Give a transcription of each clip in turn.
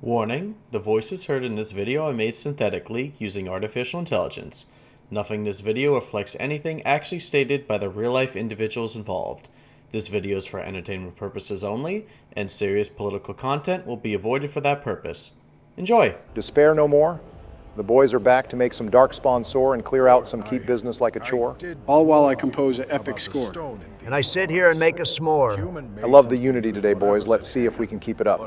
Warning, the voices heard in this video are made synthetically using artificial intelligence. Nothing in this video reflects anything actually stated by the real-life individuals involved. This video is for entertainment purposes only, and serious political content will be avoided for that purpose. Enjoy! Despair no more. The boys are back to make some darkspawn soar and clear out some keep business like a chore. All while I compose an epic score. And I sit here and make a s'more. I love the unity today, boys. Let's see if we can keep it up.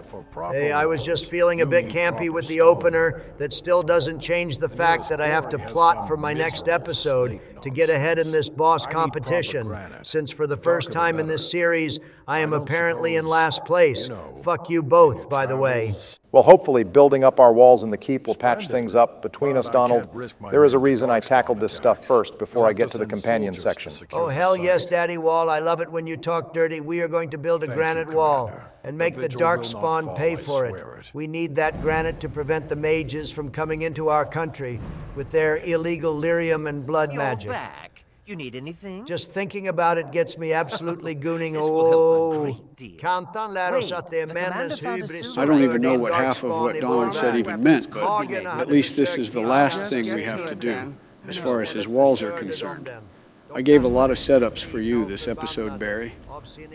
Hey, I was just feeling a bit campy with the opener. That still doesn't change the fact that I have to plot for my next episode to get ahead in this boss competition, since for the first time in this series, I am apparently in last place. Fuck you both, by the way. Well, hopefully building up our walls in the keep will patch things up between us, Donald. There is a reason I tackled this stuff first before I get to the companion section. Oh, hell yes, Daddy Wall. I love it when you talk dirty. We are going to build a granite wall and make the darkspawn pay for it. We need that granite to prevent the mages from coming into our country with their illegal lyrium and blood magic. Back. You need anything? Just thinking about it gets me absolutely gooning. I don't even know what half of what Donald said even meant, but at least this is the last thing we have to do, as far as his walls are concerned. I gave a lot of setups for you this episode, Barry.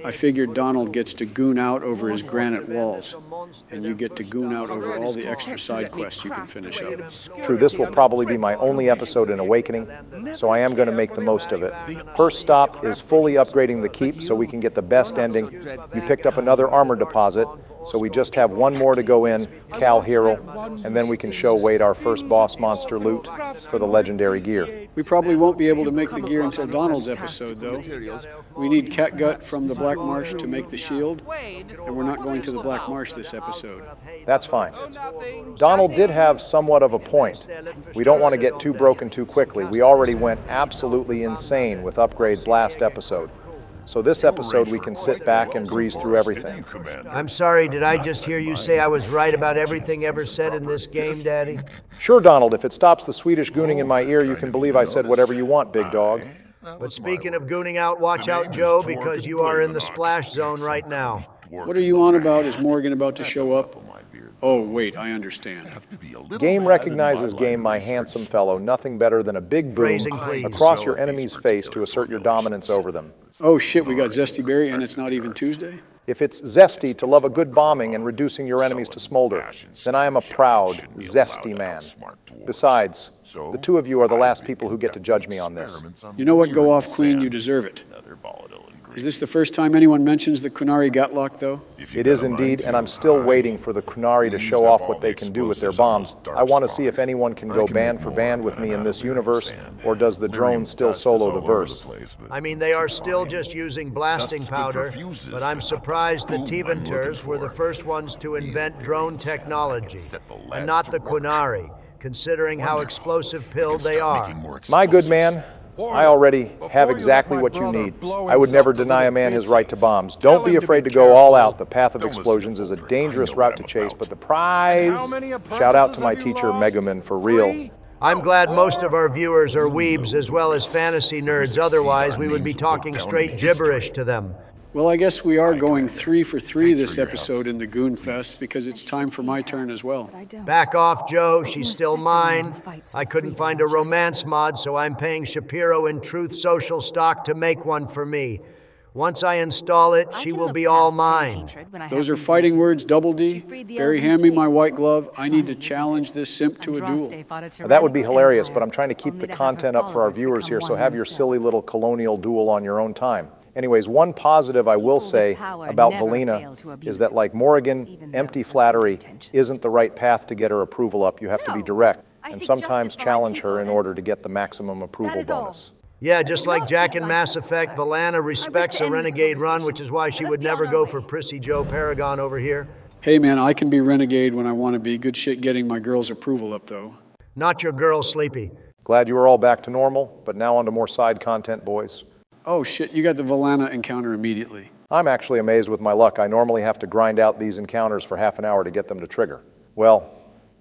I figured Donald gets to goon out over his granite walls, and you get to goon out over all the extra side quests you can finish up. True, this will probably be my only episode in Awakening, so I am going to make the most of it. First stop is fully upgrading the keep so we can get the best ending. You picked up another armor deposit, so we just have one more to go in, Kal'Hirol, and then we can show Wade our first boss monster loot for the legendary gear. We probably won't be able to make the gear until Donald's episode, though. We need catgut from the Black Marsh to make the shield, and we're not going to the Black Marsh this episode. That's fine. Donald did have somewhat of a point. We don't want to get too broken too quickly. We already went absolutely insane with upgrades last episode. So this episode we can sit back and breeze through everything. I'm sorry, did I just hear you say I was right about everything ever said in this game, Daddy? Sure, Donald, if it stops the Swedish gooning in my ear, you can believe I said whatever you want, big dog. But speaking of gooning out, watch out, Joe, because you are in the splash zone right now. What are you on about? Is Morgan about to show up? Oh, wait, I understand. Game recognizes game, my handsome fellow. Nothing better than a big boom across your enemy's face to assert your dominance over them. Oh shit, we got Zesty Berry and it's not even Tuesday? If it's zesty to love a good bombing and reducing your enemies to smolder, then I am a proud, zesty man. Besides, the two of you are the last people who get to judge me on this. You know what, go off, Queen, you deserve it. Is this the first time anyone mentions the Qunari Gatlock, though? It is indeed, and I'm still waiting for the Qunari to show off what they can do with their bombs. I want to see if anyone can go band for band with me in this universe, or does the drone still solo the verse? I mean, they are still just using blasting powder, but I'm surprised the Tiventers were the first ones to invent drone technology, and not the Qunari, considering how explosive-pilled they are. My good man, I already have exactly what you need. I would never deny a man his right to bombs. Don't be afraid to go all out. The path of explosions is a dangerous route to chase, but the prize... Shout out to my teacher, Megaman, for real. I'm glad most of our viewers are weebs as well as fantasy nerds. Otherwise, we would be talking straight gibberish to them. Well, I guess we are going 3 for 3 this episode in the Goon Fest because it's time for my turn as well. Back off, Joe. She's still mine. I couldn't find a romance mod, so I'm paying Shapiro in Truth Social stock to make one for me. Once I install it, she will be all mine. Those are fighting words, Double D. Barry, hand me my white glove. I need to challenge this simp to a duel. Now, that would be hilarious, but I'm trying to keep the content up for our viewers here, so have your silly little colonial duel on your own time. Anyways, one positive I will say about Valina is that, like Morrigan, empty flattery isn't the right path to get her approval up. You have to be direct and sometimes challenge her in order to get the maximum approval bonus. Yeah, just like Jack in Mass Effect, Valana respects a renegade run, which is why she would never go for Prissy Joe Paragon over here. Hey man, I can be renegade when I want to be. Good shit getting my girl's approval up, though. Not your girl, Sleepy. Glad you are all back to normal, but now on to more side content, boys. Oh shit, you got the Valana encounter immediately. I'm actually amazed with my luck. I normally have to grind out these encounters for half an hour to get them to trigger. Well,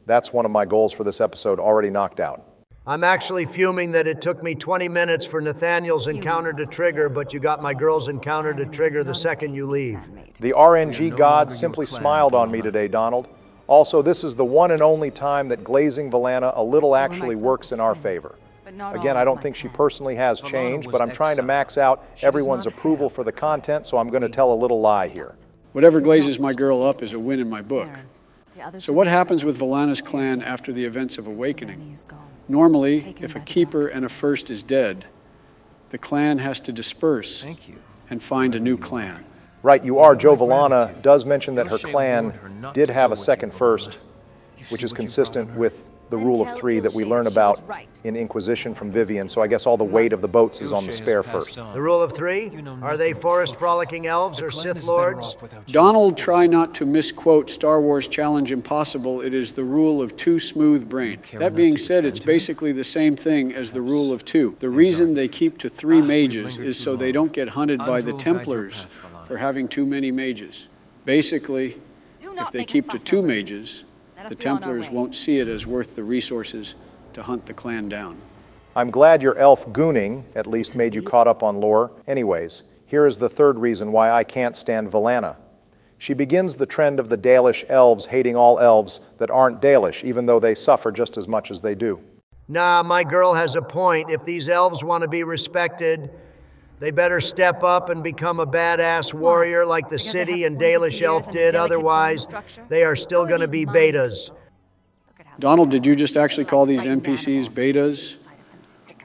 that's one of my goals for this episode already knocked out. I'm actually fuming that it took me 20 minutes for Nathaniel's encounter to trigger, but you got my girl's encounter to trigger the second you leave. The RNG gods simply smiled on me today, Donald. Also, this is the one and only time that glazing Valana a little actually works in our favor. Again, I don't think she personally has changed, but I'm trying to max out everyone's approval for the content, so I'm going to tell a little lie here. Whatever glazes my girl up is a win in my book. So what happens with Valana's clan after the events of Awakening? Normally, if a keeper and a first is dead, the clan has to disperse and find a new clan. Right, you are. Joe Valana does mention that her clan did have a second first, which is consistent with the rule of three that we learn about in Inquisition from Vivian, so I guess all the weight of the boats is on the spare first. The rule of three? Are they forest frolicking elves or Sith Lords? Donald, try not to misquote Star Wars Challenge Impossible. It is the rule of two smooth brain. That being said, it's basically the same thing as the rule of two. The reason they keep to 3 mages is so they don't get hunted by the Templars for having too many mages. Basically, if they keep to 2 mages, the Templars won't see it as worth the resources to hunt the clan down. I'm glad your elf gooning at least made you caught up on lore. Anyways, here is the third reason why I can't stand Valana. She begins the trend of the Dalish elves hating all elves that aren't Dalish, even though they suffer just as much as they do. Nah, my girl has a point. If these elves want to be respected, they better step up and become a badass warrior like the city and Dalish elf did. Otherwise, they are still going to be betas. Donald, did you just actually call these NPCs betas?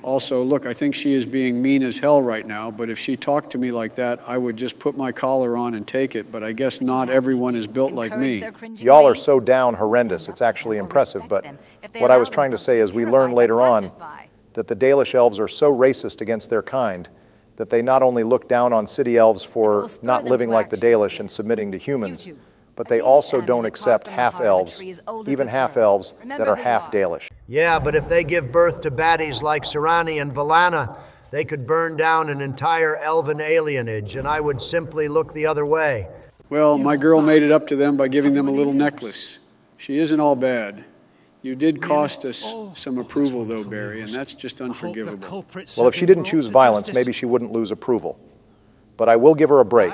Also, look, I think she is being mean as hell right now, but if she talked to me like that, I would just put my collar on and take it, but I guess not everyone is built like me. Y'all are so down horrendous, it's actually impressive, but what I was trying to say is we learn later on that the Dalish elves are so racist against their kind that they not only look down on city elves for not living like the Dalish and submitting to humans, but they also don't accept half-elves, even half-elves that are half-Dalish. Yeah, but if they give birth to baddies like Serani and Valana, they could burn down an entire elven alienage, and I would simply look the other way. Well, my girl made it up to them by giving them a little necklace. She isn't all bad. You did cost us some approval, though, Barry, and that's just unforgivable. Well, if she didn't choose violence, maybe she wouldn't lose approval. But I will give her a break.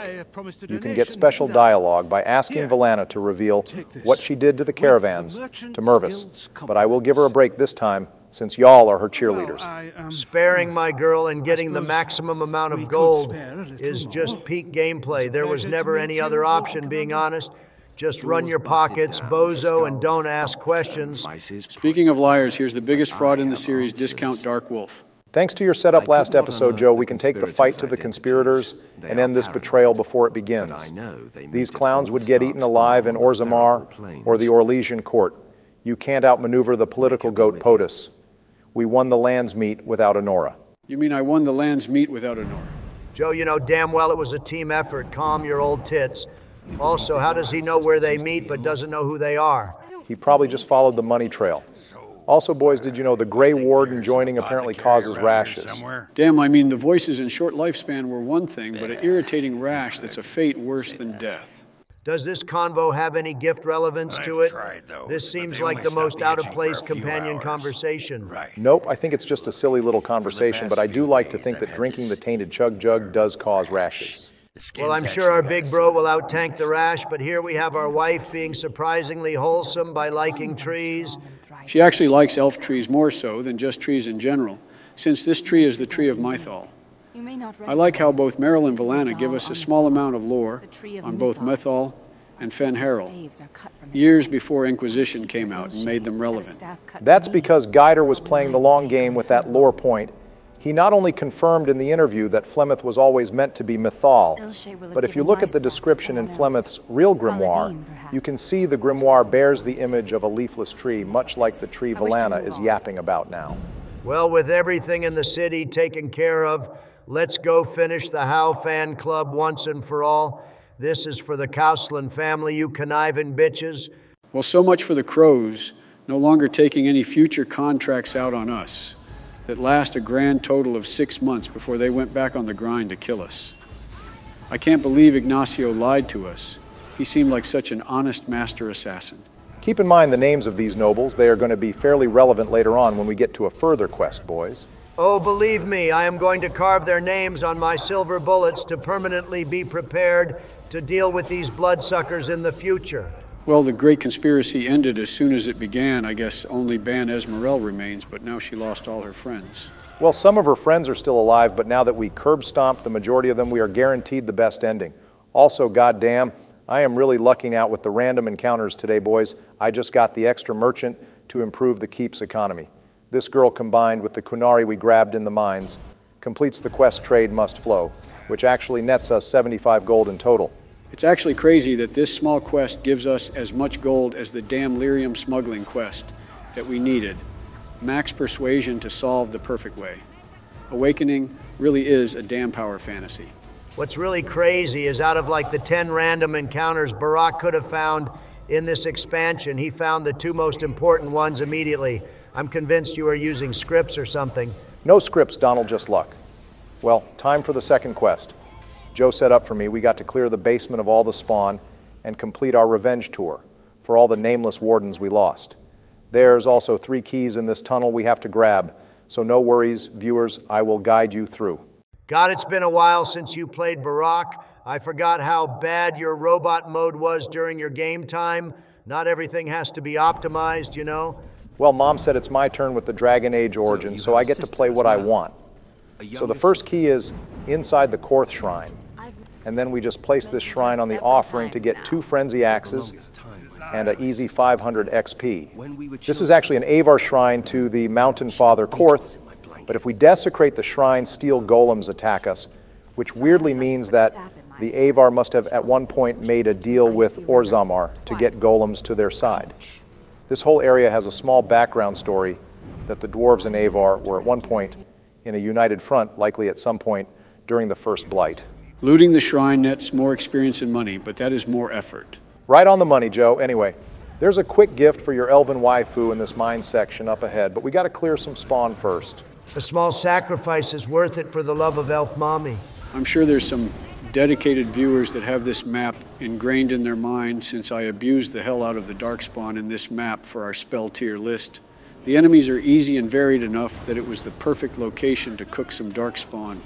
You can get special dialogue by asking Valana to reveal what she did to the caravans to Mervis. But I will give her a break this time, since y'all are her cheerleaders. Sparing my girl and getting the maximum amount of gold is just peak gameplay. There was never any other option, being honest. Just run your pockets, bozo, and don't ask questions. Speaking of liars, here's the biggest fraud in the series, Discount Dark Wolf. Thanks to your setup last episode, Joe, we can take the fight to the conspirators and end this betrayal before it begins. These clowns would get eaten alive in Orzammar or the Orlesian court. You can't outmaneuver the political goat POTUS. We won the land's meet without Honora. You mean I won the land's meet without Honora? Joe, you know damn well it was a team effort. Calm your old tits. Also, how does he know where they meet but doesn't know who they are? He probably just followed the money trail. Also, boys, did you know the Grey Warden joining apparently causes rashes? Damn, I mean, the voices and short lifespan were one thing, but an irritating rash that's a fate worse than death. Does this convo have any gift relevance to it? This seems like the most out-of-place companion conversation. Nope, I think it's just a silly little conversation, but I do like to think that drinking the tainted chug jug does cause rashes. Well, I'm sure our big bro will out-tank the rash, but here we have our wife being surprisingly wholesome by liking trees. She actually likes elf trees more so than just trees in general, since this tree is the tree of Mythal. I like how both Meryl and Valana give us a small amount of lore on both Mythal and Kal'Hirol, years before Inquisition came out and made them relevant. That's because Guider was playing the long game with that lore point. He not only confirmed in the interview that Flemeth was always meant to be Mythal, but if you look at the description in Flemeth's real grimoire, you can see the grimoire bears the image of a leafless tree, much like the tree Valana is yapping about now. Well, with everything in the city taken care of, let's go finish the Howe fan club once and for all. This is for the Kausland family, you conniving bitches. Well, so much for the Crows, no longer taking any future contracts out on us that last a grand total of 6 months before they went back on the grind to kill us. I can't believe Ignacio lied to us. He seemed like such an honest master assassin. Keep in mind the names of these nobles. They are going to be fairly relevant later on when we get to a further quest, boys. Oh, believe me, I am going to carve their names on my silver bullets to permanently be prepared to deal with these bloodsuckers in the future. Well, the great conspiracy ended as soon as it began. I guess only Ban Esmerelle remains, but now she lost all her friends. Well, some of her friends are still alive, but now that we curb stomped the majority of them, we are guaranteed the best ending. Also, goddamn, I am really lucking out with the random encounters today, boys. I just got the extra merchant to improve the keep's economy. This girl, combined with the kunari we grabbed in the mines, completes the quest trade must flow, which actually nets us 75 gold in total. It's actually crazy that this small quest gives us as much gold as the damn lyrium smuggling quest that we needed. Max persuasion to solve the perfect way. Awakening really is a damn power fantasy. What's really crazy is out of like the 10 random encounters Barak could have found in this expansion, he found the 2 most important ones immediately. I'm convinced you are using scripts or something. No scripts, Donald, just luck. Well, time for the second quest. Joe set up for me. We got to clear the basement of all the spawn and complete our revenge tour for all the nameless wardens we lost. There's also 3 keys in this tunnel we have to grab, so no worries, viewers, I will guide you through. God, it's been a while since you played Barak. I forgot how bad your robot mode was during your game time. Not everything has to be optimized, you know? Well, Mom said it's my turn with the Dragon Age origin, so I get to play what I want. So the first key is inside the Korth Shrine. And then we just place this shrine on the offering to get 2 frenzy axes and an easy 500 XP. This is actually an Avar shrine to the mountain father Korth, but if we desecrate the shrine, steel golems attack us, which weirdly means that the Avar must have at one point made a deal with Orzammar to get golems to their side. This whole area has a small background story that the dwarves and Avar were at one point in a united front, likely at some point during the First Blight. Looting the shrine nets more experience and money, but that is more effort. Right on the money, Joe. Anyway, there's a quick gift for your elven waifu in this mine section up ahead, but we got to clear some spawn first. A small sacrifice is worth it for the love of Elf Mommy. I'm sure there's some dedicated viewers that have this map ingrained in their mind since I abused the hell out of the Darkspawn in this map for our spell tier list. The enemies are easy and varied enough that it was the perfect location to cook some Darkspawn.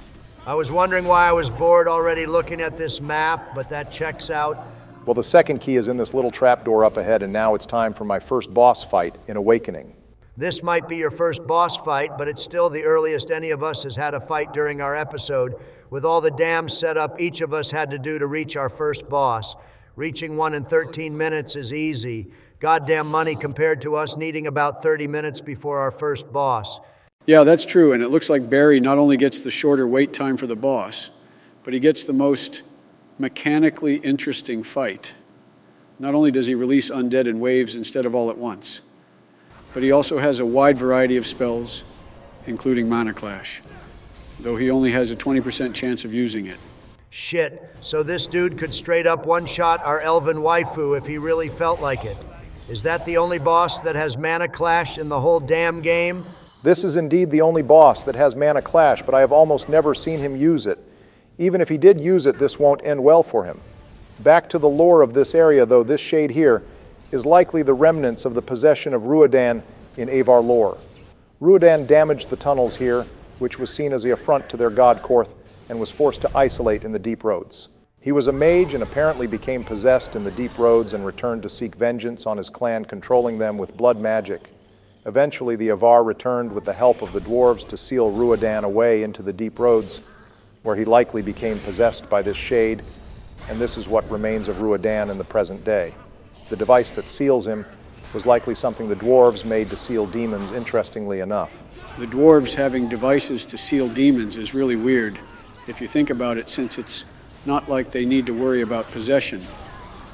I was wondering why I was bored already looking at this map, but that checks out. Well, the second key is in this little trapdoor up ahead, and now it's time for my first boss fight in Awakening. This might be your first boss fight, but it's still the earliest any of us has had a fight during our episode. With all the dams set up each of us had to do to reach our first boss. Reaching one in 13 minutes is easy. Goddamn money compared to us needing about 30 minutes before our first boss. Yeah, that's true, and it looks like Barry not only gets the shorter wait time for the boss, but he gets the most mechanically interesting fight. Not only does he release undead in waves instead of all at once, but he also has a wide variety of spells, including Mana Clash, though he only has a 20% chance of using it. Shit, so this dude could straight up one-shot our elven waifu if he really felt like it. Is that the only boss that has Mana Clash in the whole damn game? This is indeed the only boss that has Mana Clash, but I have almost never seen him use it. Even if he did use it, this won't end well for him. Back to the lore of this area, though, this shade here is likely the remnants of the possession of Ruodan in Avar lore. Ruodan damaged the tunnels here, which was seen as the affront to their god Korth, and was forced to isolate in the deep roads. He was a mage and apparently became possessed in the deep roads and returned to seek vengeance on his clan, controlling them with blood magic. Eventually, the Avar returned with the help of the dwarves to seal Ruodan away into the deep roads, where he likely became possessed by this shade, and this is what remains of Ruodan in the present day. The device that seals him was likely something the dwarves made to seal demons, interestingly enough. The dwarves having devices to seal demons is really weird, if you think about it, since it's not like they need to worry about possession.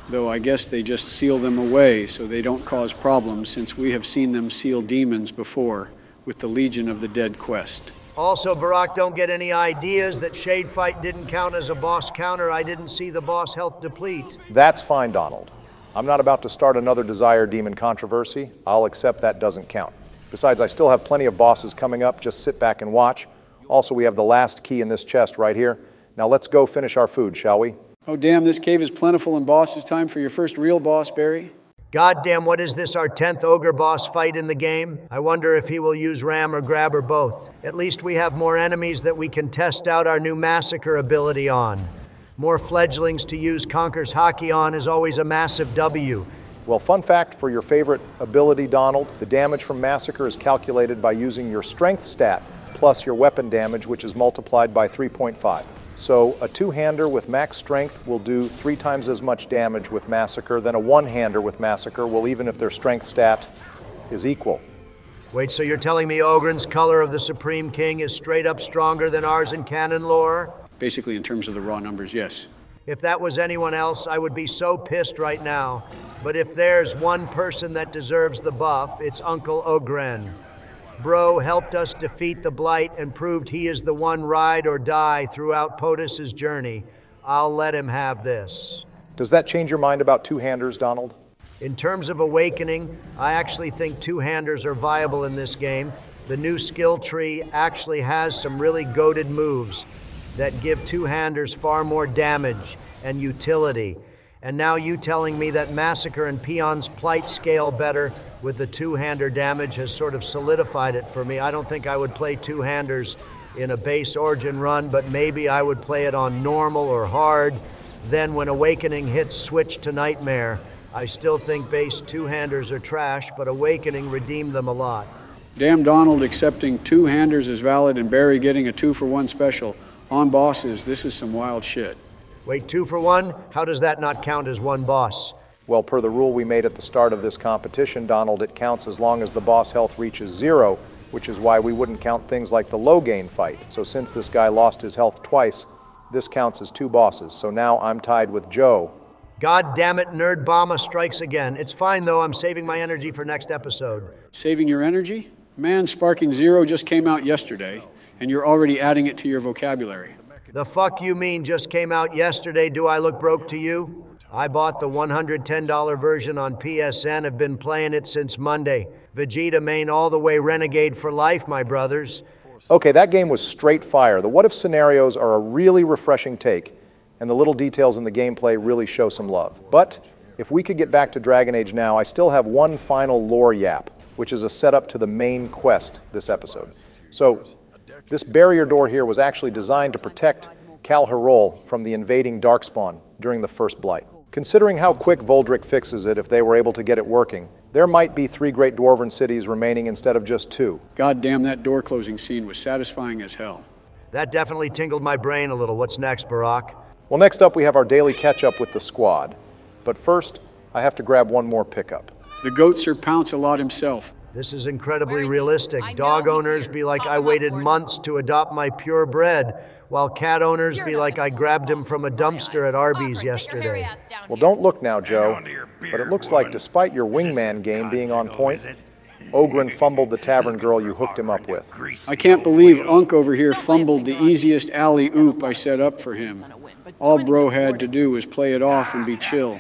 Though I guess they just seal them away so they don't cause problems, since we have seen them seal demons before with the Legion of the Dead quest. Also, Barak, don't get any ideas that Shade Fight didn't count as a boss counter. I didn't see the boss health deplete. That's fine, Donald. I'm not about to start another Desire Demon controversy. I'll accept that doesn't count. Besides, I still have plenty of bosses coming up. Just sit back and watch. Also, we have the last key in this chest right here. Now let's go finish our food, shall we? Oh damn, this cave is plentiful and boss. It's time for your first real boss, Barry. Goddamn, what is this, our 10th ogre boss fight in the game? I wonder if he will use ram or grab or both. At least we have more enemies that we can test out our new massacre ability on. More fledglings to use Conquer's Hockey on is always a massive W. Well, fun fact for your favorite ability, Donald, the damage from Massacre is calculated by using your strength stat plus your weapon damage, which is multiplied by 3.5. So a two-hander with max strength will do 3 times as much damage with Massacre than a one-hander with Massacre will, even if their strength stat is equal. Wait, so you're telling me Ogryn's color of the Supreme King is straight up stronger than ours in canon lore? Basically, in terms of the raw numbers, yes. If that was anyone else, I would be so pissed right now. But if there's one person that deserves the buff, it's Uncle Ogryn. Bro helped us defeat the Blight and proved he is the one ride or die throughout POTUS's journey. I'll let him have this. Does that change your mind about two-handers, Donald? In terms of awakening, I actually think two-handers are viable in this game. The new skill tree actually has some really goated moves that give two-handers far more damage and utility. And now you telling me that Massacre and Peon's plight scale better with the two-hander damage has sort of solidified it for me. I don't think I would play two-handers in a base Origin run, but maybe I would play it on normal or hard. Then when Awakening hits, switch to Nightmare. I still think base two-handers are trash, but Awakening redeemed them a lot. Damn Donald accepting two-handers is valid and Barry getting a 2-for-1 special on bosses. This is some wild shit. Wait, 2 for 1? How does that not count as one boss? Well, per the rule we made at the start of this competition, Donald, it counts as long as the boss health reaches 0, which is why we wouldn't count things like the low gain fight. So since this guy lost his health twice, this counts as 2 bosses. So now I'm tied with Joe. God damn it, Nerd Bomba strikes again. It's fine though, I'm saving my energy for next episode. Saving your energy? Man, Sparking Zero just came out yesterday, and you're already adding it to your vocabulary. The fuck you mean just came out yesterday? Do I look broke to you? I bought the $110 version on PSN, have been playing it since Monday. Vegeta main all the way Renegade for life, my brothers. Okay, that game was straight fire. The what-if scenarios are a really refreshing take, and the little details in the gameplay really show some love. But if we could get back to Dragon Age now, I still have one final lore yap, which is a setup to the main quest this episode. So, this barrier door here was actually designed to protect Kal'Hirol from the invading Darkspawn during the first Blight. Considering how quick Voldrick fixes it if they were able to get it working, there might be 3 great dwarven cities remaining instead of just 2. God damn, that door closing scene was satisfying as hell. That definitely tingled my brain a little. What's next, Barack? Well, next up we have our daily catch-up with the squad. But first, I have to grab one more pickup. The Goatser Pounce-a-lot himself. This is incredibly realistic. Dog owners be like, I waited months to adopt my purebred, while cat owners be like, I grabbed him from a dumpster at Arby's yesterday. Well, don't look now, Joe, but it looks like despite your wingman game being on point, Ogryn fumbled the tavern girl you hooked him up with. I can't believe Unc over here fumbled the easiest alley-oop I set up for him. All bro had to do was play it off and be chill.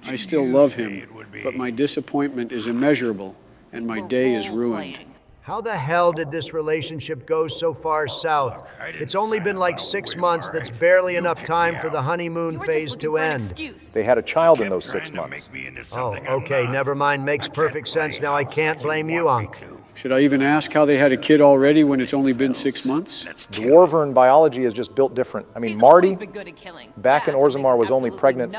I still love him, but my disappointment is immeasurable, and my day is ruined. How the hell did this relationship go so far south? It's only been like 6 months. That's barely enough time for the honeymoon phase to end. They had a child in those 6 months. Oh, okay, never mind. Makes perfect sense. Now I can't blame you, Unc. Should I even ask how they had a kid already when it's only been 6 months? Dwarvern biology is just built different. I mean, Marty, back in Orzammar, was only pregnant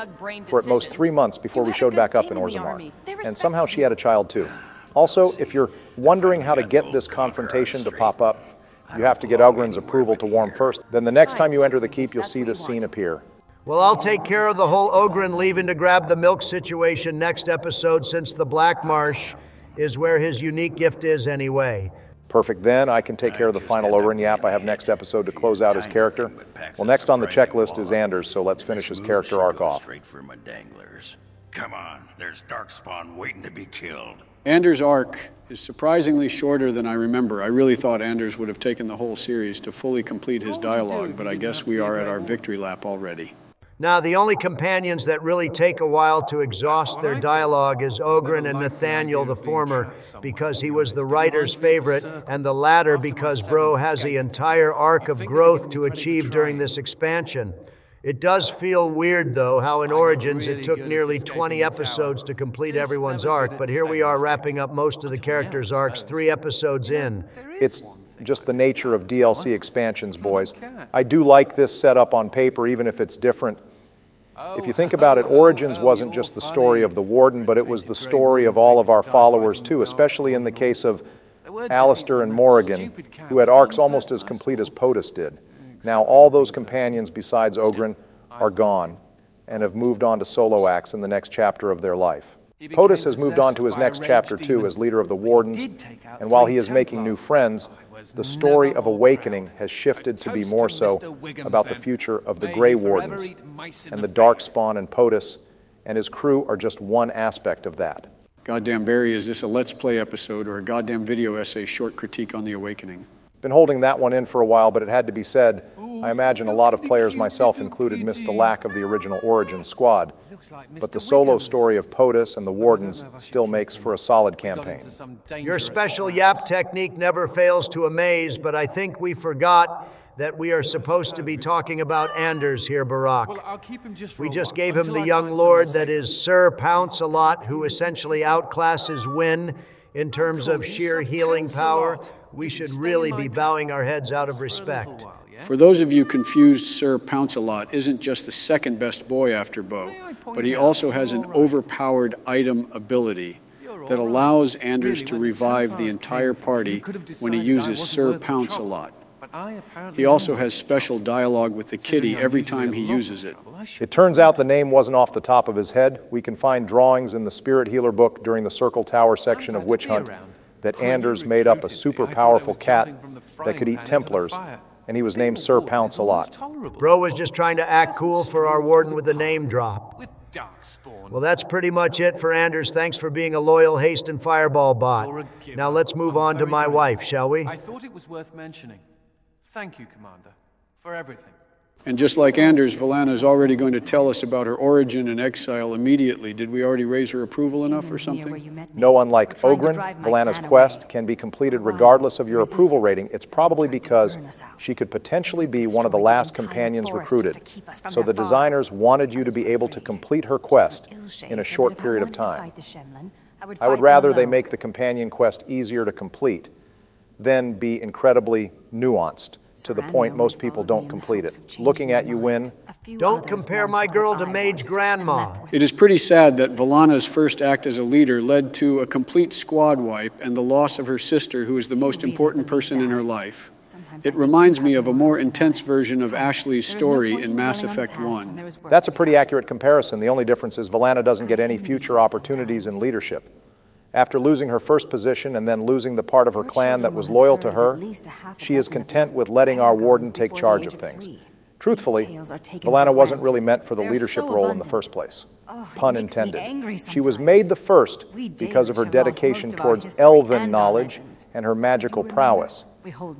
for at most 3 months before we showed back up in Orzammar. And somehow she had a child too. Also, if you're wondering how to get this confrontation to pop up, you have to get Ogryn's approval to warm first. Then the next time you enter the keep, you'll see this scene appear. Well, I'll take care of the whole Ogryn leaving to grab the milk situation next episode, since the Black Marsh is where his unique gift is anyway. Perfect. Then I can take care of the final Ogryn yap I have next episode to close out his character. Well, next on the checklist is Anders, so let's finish his character arc off. Come on, there's Darkspawn waiting to be killed. Anders' arc is surprisingly shorter than I remember. I really thought Anders would have taken the whole series to fully complete his dialogue, but I guess we are at our victory lap already. Now, the only companions that really take a while to exhaust their dialogue is Ogryn and Nathaniel, the former because he was the writer's favorite, and the latter because Bro has the entire arc of growth to achieve during this expansion. It does feel weird, though, how in Origins it took nearly 20 episodes to complete everyone's arc, but here we are wrapping up most of the characters' arcs 3 episodes in. It's just the nature of DLC expansions, boys. I do like this setup on paper, even if it's different. If you think about it, Origins wasn't just the story of the Warden, but it was the story of all of our followers too, especially in the case of Alistair and Morrigan, who had arcs almost as complete as POTUS did. Now all those companions besides Oghren are gone and have moved on to solo acts in the next chapter of their life. POTUS has moved on to his next chapter too as leader of the Wardens, and while he is making new friends, the story of Awakening has shifted to be more so about the future of the Grey Wardens, and the Darkspawn and POTUS and his crew are just one aspect of that. Goddamn Barry, is this a Let's Play episode or a goddamn video essay short critique on the Awakening? Been holding that one in for a while, but it had to be said. I imagine a lot of players, myself included, missed the lack of the original Origin squad. But the solo story of POTUS and the Wardens still makes for a solid campaign. Your special yap technique never fails to amaze, but I think we forgot that we are supposed to be talking about Anders here, Barack. We just gave him the young lord that is Sir Pounce-a-Lot, who essentially outclasses Wynn in terms of sheer healing power. We should really be bowing our heads out of respect. For those of you confused, Sir Pounce-a-Lot isn't just the second best boy after Bo, but he also has an overpowered item ability that allows Anders to revive the entire party when he uses Sir Pounce-a-Lot. He also has special dialogue with the kitty every time he uses it. It turns out the name wasn't off the top of his head. We can find drawings in the Spirit Healer book during the Circle Tower section of Witch Hunt that Anders made up a super powerful cat that could eat Templars, and he was named Sir Pounce-a-Lot. Bro was just trying to act cool for our Warden with the name drop. Well, that's pretty much it for Anders. Thanks for being a loyal haste and fireball bot. Now let's move on to my wife, shall we? I thought it was worth mentioning. Thank you, Commander, for everything. And just like Anders, Valana is already going to tell us about her origin and exile immediately. Did we already raise her approval enough or something? No, unlike Oghren, Valana's quest can be completed regardless of your approval rating. It's probably because she could potentially be one of the last companions recruited. So the designers wanted you to be able to complete her quest in a short period of time. I would rather they make the companion quest easier to complete than be incredibly nuanced, to the point most people don't complete it. Looking at you, Wynn. Don't compare my girl to Mage Grandma. It is pretty sad that Valana's first act as a leader led to a complete squad wipe and the loss of her sister, who is the most important person in her life. It reminds me of a more intense version of Ashley's story in Mass Effect 1. That's a pretty accurate comparison. The only difference is Valana doesn't get any future opportunities in leadership. After losing her first position and then losing the part of her clan that was loyal to her, she is content with letting our Warden take charge of things. Truthfully, Valana wasn't really meant for the leadership role in the first place. Pun intended. She was made the first because of her dedication towards elven knowledge and her magical prowess.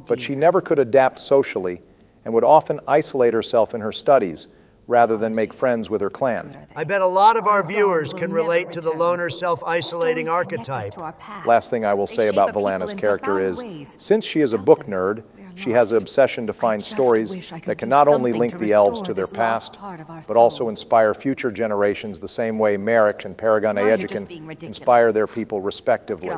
But she never could adapt socially and would often isolate herself in her studies rather than make friends with her clan. I bet a lot of our viewers can relate to the loner, self-isolating archetype. Last thing I will say about Valana's character is, since she is a book nerd, she has an obsession to find stories that can not only link the elves to their past, but also inspire future generations the same way Merrick and Paragon Aegican inspire their people respectively.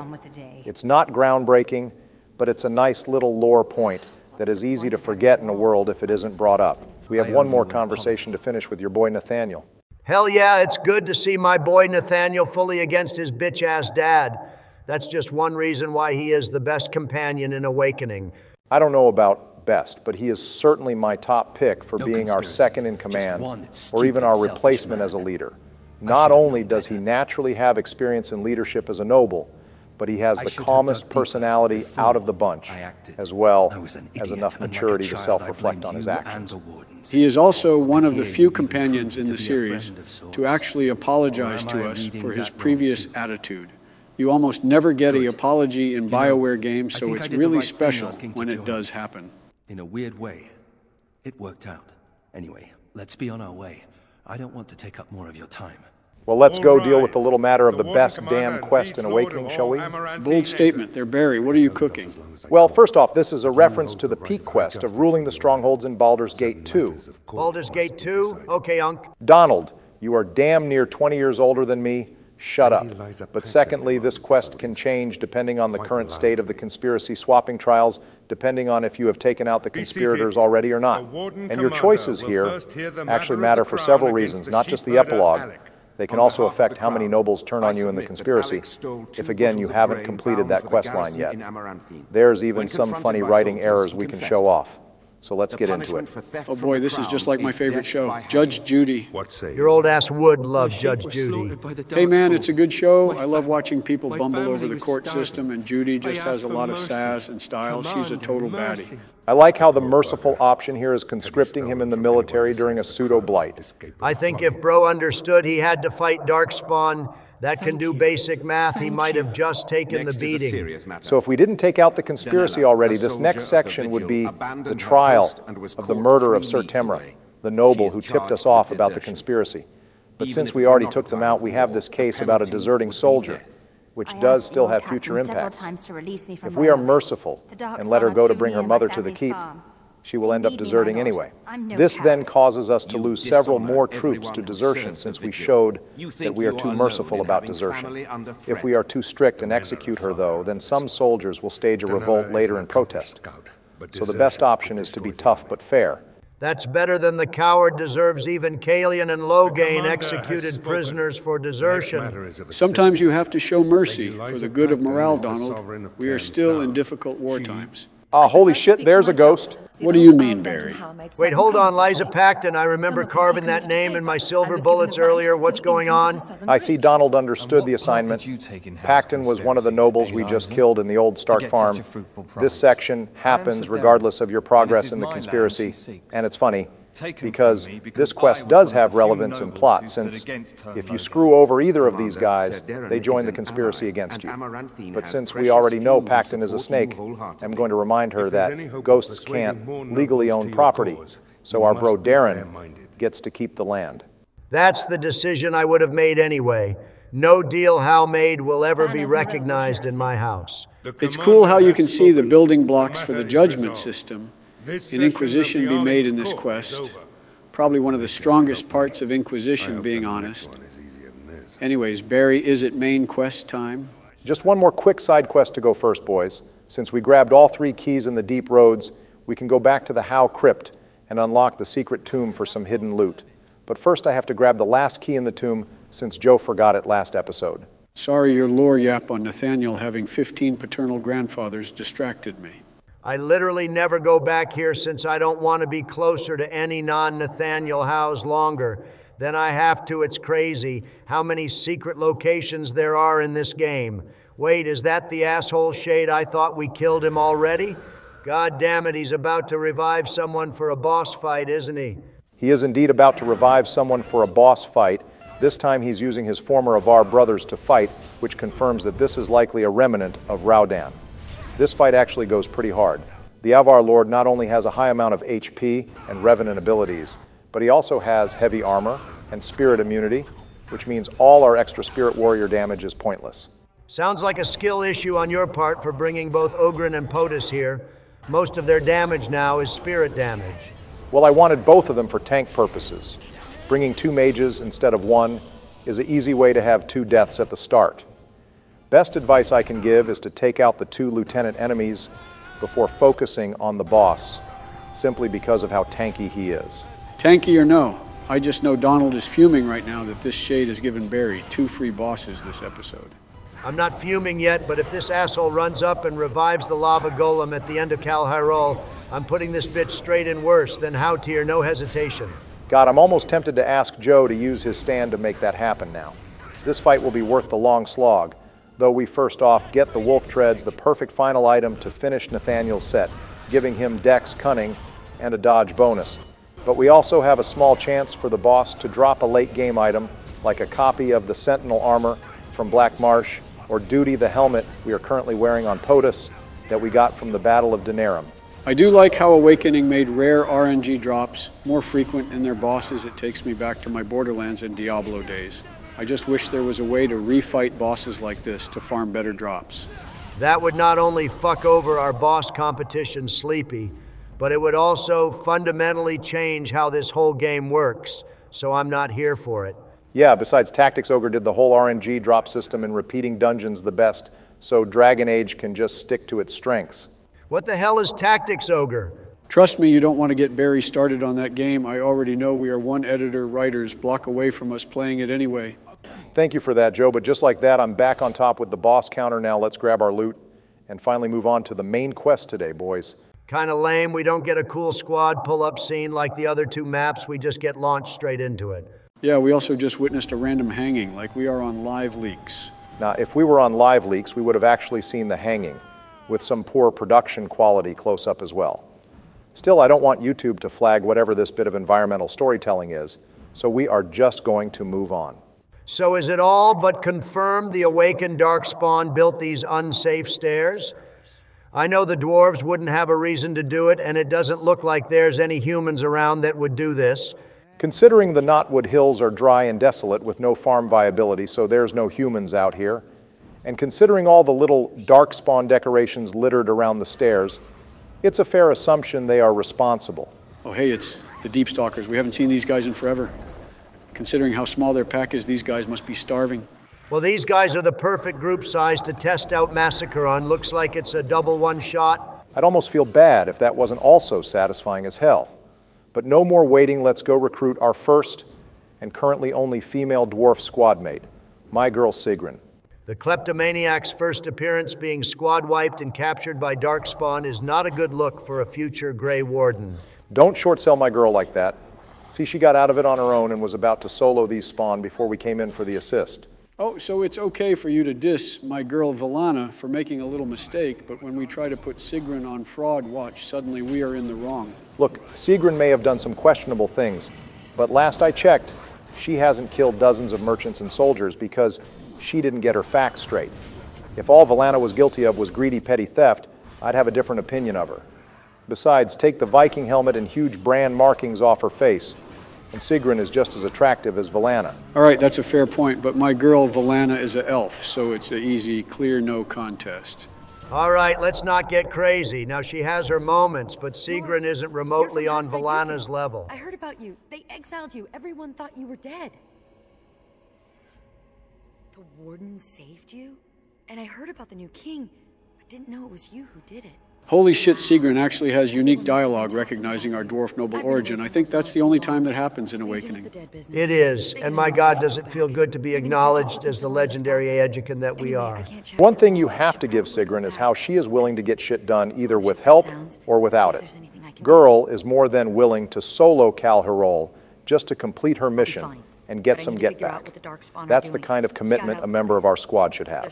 It's not groundbreaking, but it's a nice little lore point that is easy to forget in a world if it isn't brought up. We have one more conversation to finish with your boy Nathaniel. Hell yeah, it's good to see my boy Nathaniel fully against his bitch-ass dad. That's just one reason why he is the best companion in Awakening. I don't know about best, but he is certainly my top pick for being our second in command, or even our replacement as a leader. Not only does he naturally have experience in leadership as a noble, but he has the calmest personality out of the bunch, as well as enough maturity to self-reflect on his actions. He is also one of the few companions in the series to actually apologize to us for his previous attitude. You almost never get an apology in BioWare games, so it's really special when it does happen. In a weird way, it worked out. Anyway, let's be on our way. I don't want to take up more of your time. Well, let's go deal with the little matter of the best damn quest in Awakening, shall we? Bold statement there, Barry. What are you cooking? Well, first off, this is a reference to the peak quest of ruling the strongholds in Baldur's Gate 2. Baldur's Gate 2? Okay, Unc. Donald, you are damn near 20 years older than me. Shut up. But secondly, this quest can change depending on the current state of the conspiracy swapping trials, depending on if you have taken out the conspirators already or not. And your choices here actually matter for several reasons, not just the epilogue. They can also affect how many nobles turn on you in the conspiracy, if again you haven't completed that quest line yet. There's even some funny writing errors we can show off. So let's get into it. Oh boy, this is just like my favorite show, Judge Judy. Your old ass would love Judge Judy. Hey man, it's a good show. I love watching people bumble over the court system, and Judy just has a lot of sass and style. She's a total baddie. I like how the merciful option here is conscripting him in the military during a pseudo-blight. I think if Bro understood he had to fight Darkspawn, that can do basic math, he might have just taken the beating. So if we didn't take out the conspiracy already, this next section would be the trial of the murder of Sir Temra, the noble who tipped us off about the conspiracy. But since we already took them out, we have this case about a deserting soldier, which does still have future impacts. If we are merciful and let her go to bring her mother to the keep, she will end up deserting anyway. This then causes us to lose several more troops to desertion, since we showed that we are too merciful about desertion. If we are too strict and execute her, though, then some soldiers will stage a revolt later in protest. So the best option is to be tough but fair. That's better than the coward deserves even Kal'Hirol and Loghain executed prisoners for desertion. Sometimes you have to show mercy for the good of morale, Donald. We are still in difficult war times. Holy shit, there's a ghost. What do you mean, Barry? Wait, hold on, Liza Paxton. I remember carving that name in my silver bullets earlier. What's going on? I see Donald understood the assignment. Paxton was one of the nobles we just killed in the old Stark farm. This section happens regardless of your progress in the conspiracy, and it's funny, because this quest does have relevance in plot, since if you screw over either of these guys, they join the conspiracy against you. But since we already know Paxton is a snake, I'm going to remind her that ghosts can't legally own property, so our bro Darren gets to keep the land. That's the decision I would have made anyway. No deal Hal made will ever be recognized in my house. It's cool how you can see the building blocks for the judgment system in Inquisition be made in this quest. Probably one of the strongest parts of Inquisition, being honest. Anyways, Barry, is it main quest time? Just one more quick side quest to go first, boys. Since we grabbed all 3 keys in the deep roads, we can go back to the Howe crypt and unlock the secret tomb for some hidden loot. But first I have to grab the last key in the tomb, since Joe forgot it last episode. Sorry, your lore yap on Nathaniel having 15 paternal grandfathers distracted me. I literally never go back here since I don't want to be closer to any non-Nathaniel Howes longer. Then I have to. It's crazy how many secret locations there are in this game. Wait, is that the asshole shade I thought we killed him already? God damn it, he's about to revive someone for a boss fight, isn't he? He is indeed about to revive someone for a boss fight. This time he's using his former Avar brothers to fight, which confirms that this is likely a remnant of Raudan. This fight actually goes pretty hard. The Avar Lord not only has a high amount of HP and Revenant abilities, but he also has heavy armor and spirit immunity, which means all our extra spirit warrior damage is pointless. Sounds like a skill issue on your part for bringing both Ogryn and POTUS here. Most of their damage now is spirit damage. Well, I wanted both of them for tank purposes. Bringing 2 mages instead of 1 is an easy way to have 2 deaths at the start. Best advice I can give is to take out the 2 lieutenant enemies before focusing on the boss, simply because of how tanky he is. Tanky or no, I just know Donald is fuming right now that this shade has given Barry 2 free bosses this episode. I'm not fuming yet, but if this asshole runs up and revives the lava golem at the end of Kal'Hirol, I'm putting this bitch straight in worse, then Howtier, no hesitation. God, I'm almost tempted to ask Joe to use his stand to make that happen now. This fight will be worth the long slog, though we first off get the wolf treads, the perfect final item to finish Nathaniel's set, giving him dex, cunning, and a dodge bonus. But we also have a small chance for the boss to drop a late game item, like a copy of the Sentinel armor from Black Marsh, or Duty the helmet we are currently wearing on POTUS that we got from the Battle of Denerim. I do like how Awakening made rare RNG drops more frequent in their bosses. It takes me back to my Borderlands and Diablo days. I just wish there was a way to refight bosses like this to farm better drops. That would not only fuck over our boss competition, Sleepy, but it would also fundamentally change how this whole game works, so I'm not here for it. Yeah, besides Tactics Ogre did the whole RNG drop system and repeating dungeons the best, so Dragon Age can just stick to its strengths. What the hell is Tactics Ogre? Trust me, you don't want to get Barry started on that game. I already know we are one editor writer's block away from us playing it anyway. Thank you for that, Joe, but just like that, I'm back on top with the boss counter now. Let's grab our loot and finally move on to the main quest today, boys. Kinda lame, we don't get a cool squad pull-up scene like the other two maps, we just get launched straight into it. Yeah, we also just witnessed a random hanging, like we are on Live Leaks. Now, if we were on Live Leaks, we would have actually seen the hanging, with some poor production quality close up as well. Still, I don't want YouTube to flag whatever this bit of environmental storytelling is, so we are just going to move on. So is it all but confirmed the awakened Darkspawn built these unsafe stairs? I know the dwarves wouldn't have a reason to do it, and it doesn't look like there's any humans around that would do this. Considering the Knotwood Hills are dry and desolate with no farm viability, so there's no humans out here, and considering all the little Darkspawn decorations littered around the stairs, it's a fair assumption they are responsible. Oh, hey, it's the Deep Stalkers. We haven't seen these guys in forever. Considering how small their pack is, these guys must be starving. Well, these guys are the perfect group size to test out Massacre on. Looks like it's a double one-shot. I'd almost feel bad if that wasn't also satisfying as hell. But no more waiting, let's go recruit our first and currently only female dwarf squad mate, my girl Sigrun. The kleptomaniac's first appearance being squad wiped and captured by Darkspawn is not a good look for a future Grey Warden. Don't short sell my girl like that. See, she got out of it on her own and was about to solo these spawn before we came in for the assist. Oh, so it's okay for you to diss my girl Valana for making a little mistake, but when we try to put Sigrun on fraud watch, suddenly we are in the wrong. Look, Sigrun may have done some questionable things, but last I checked, she hasn't killed dozens of merchants and soldiers because she didn't get her facts straight. If all Valana was guilty of was greedy petty theft, I'd have a different opinion of her. Besides, take the Viking helmet and huge brand markings off her face, and Sigrun is just as attractive as Valana. All right, that's a fair point, but my girl Valana is an elf, so it's an easy, clear no contest. All right, let's not get crazy. Now, she has her moments, but Sigrun isn't remotely on Valana's level. I heard about you. They exiled you. Everyone thought you were dead. The warden saved you? And I heard about the new king, but didn't know it was you who did it. Holy shit, Sigrun actually has unique dialogue recognizing our dwarf noble origin. I think that's the only time that happens in Awakening. It is, and my God, does it feel good to be acknowledged as the legendary Aegican that we are. One thing you have to give Sigrun is how she is willing to get shit done either with help or without it. Girl is more than willing to solo Kal'Hirol just to complete her mission and get some get back. That's the kind of commitment a member of our squad should have.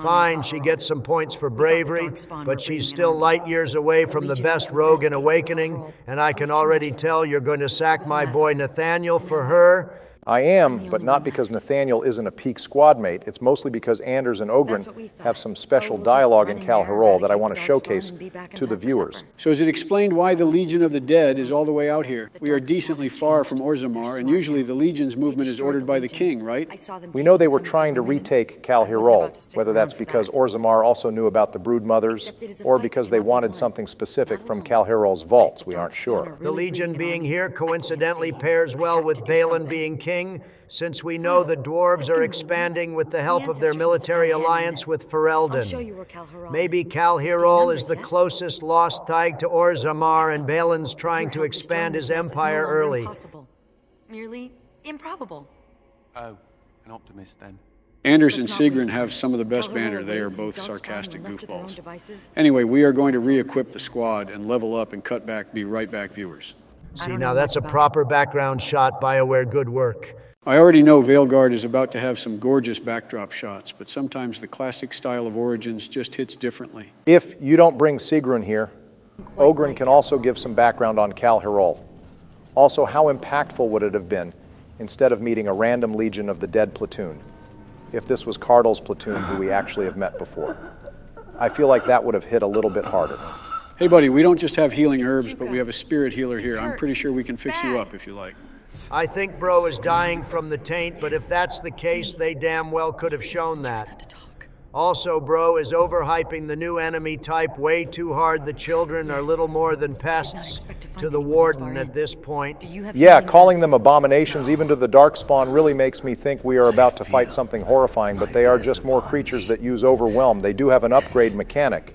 Fine, she gets some points for bravery, but she's still light years away from the best rogue in Awakening, and I can already tell you're going to sack my boy Nathaniel for her. I am, but not because Nathaniel isn't a peak squad mate. It's mostly because Anders and Ogren have some special dialogue in Kal'Hirol that I want to showcase to the viewers. So is it explained why the Legion of the Dead is all the way out here? We are decently far from Orzammar, and usually the Legion's movement is ordered by the king, right? We know they were trying to retake Kal'Hirol, whether that's because Orzammar also knew about the Brood Mothers, or because they wanted something specific from Kal'Hirol's vaults. We aren't sure. The Legion being here coincidentally pairs well with Balin being king, since we know the dwarves are expanding with the help of their military alliance with Ferelden. Maybe Kal'Hirol is the closest lost thing to Orzammar, and Balin's trying to expand his empire early. Merely improbable. Oh, an optimist then. Anders and Sigrun have some of the best banter. They are both sarcastic goofballs. Anyway, we are going to re-equip the squad and level up and cut back, be right back viewers. See, now that's a proper background shot. BioWare, good work. I already know Veilguard is about to have some gorgeous backdrop shots, but sometimes the classic style of Origins just hits differently. If you don't bring Sigrun here, Ogren can also give some background on Kal'Hirol. Also, how impactful would it have been instead of meeting a random Legion of the Dead platoon, if this was Cardle's platoon who we actually have met before? I feel like that would have hit a little bit harder. Hey buddy, we don't just have healing herbs, but we have a spirit healer here. I'm pretty sure we can fix you up if you like. I think bro is dying from the taint, but if that's the case, they damn well could have shown that. Also, bro is overhyping the new enemy type way too hard. The children are little more than pests to the warden at this point. Yeah, calling them abominations even to the darkspawn really makes me think we are about to fight something horrifying, but they are just more creatures that use overwhelm. They do have an upgrade mechanic.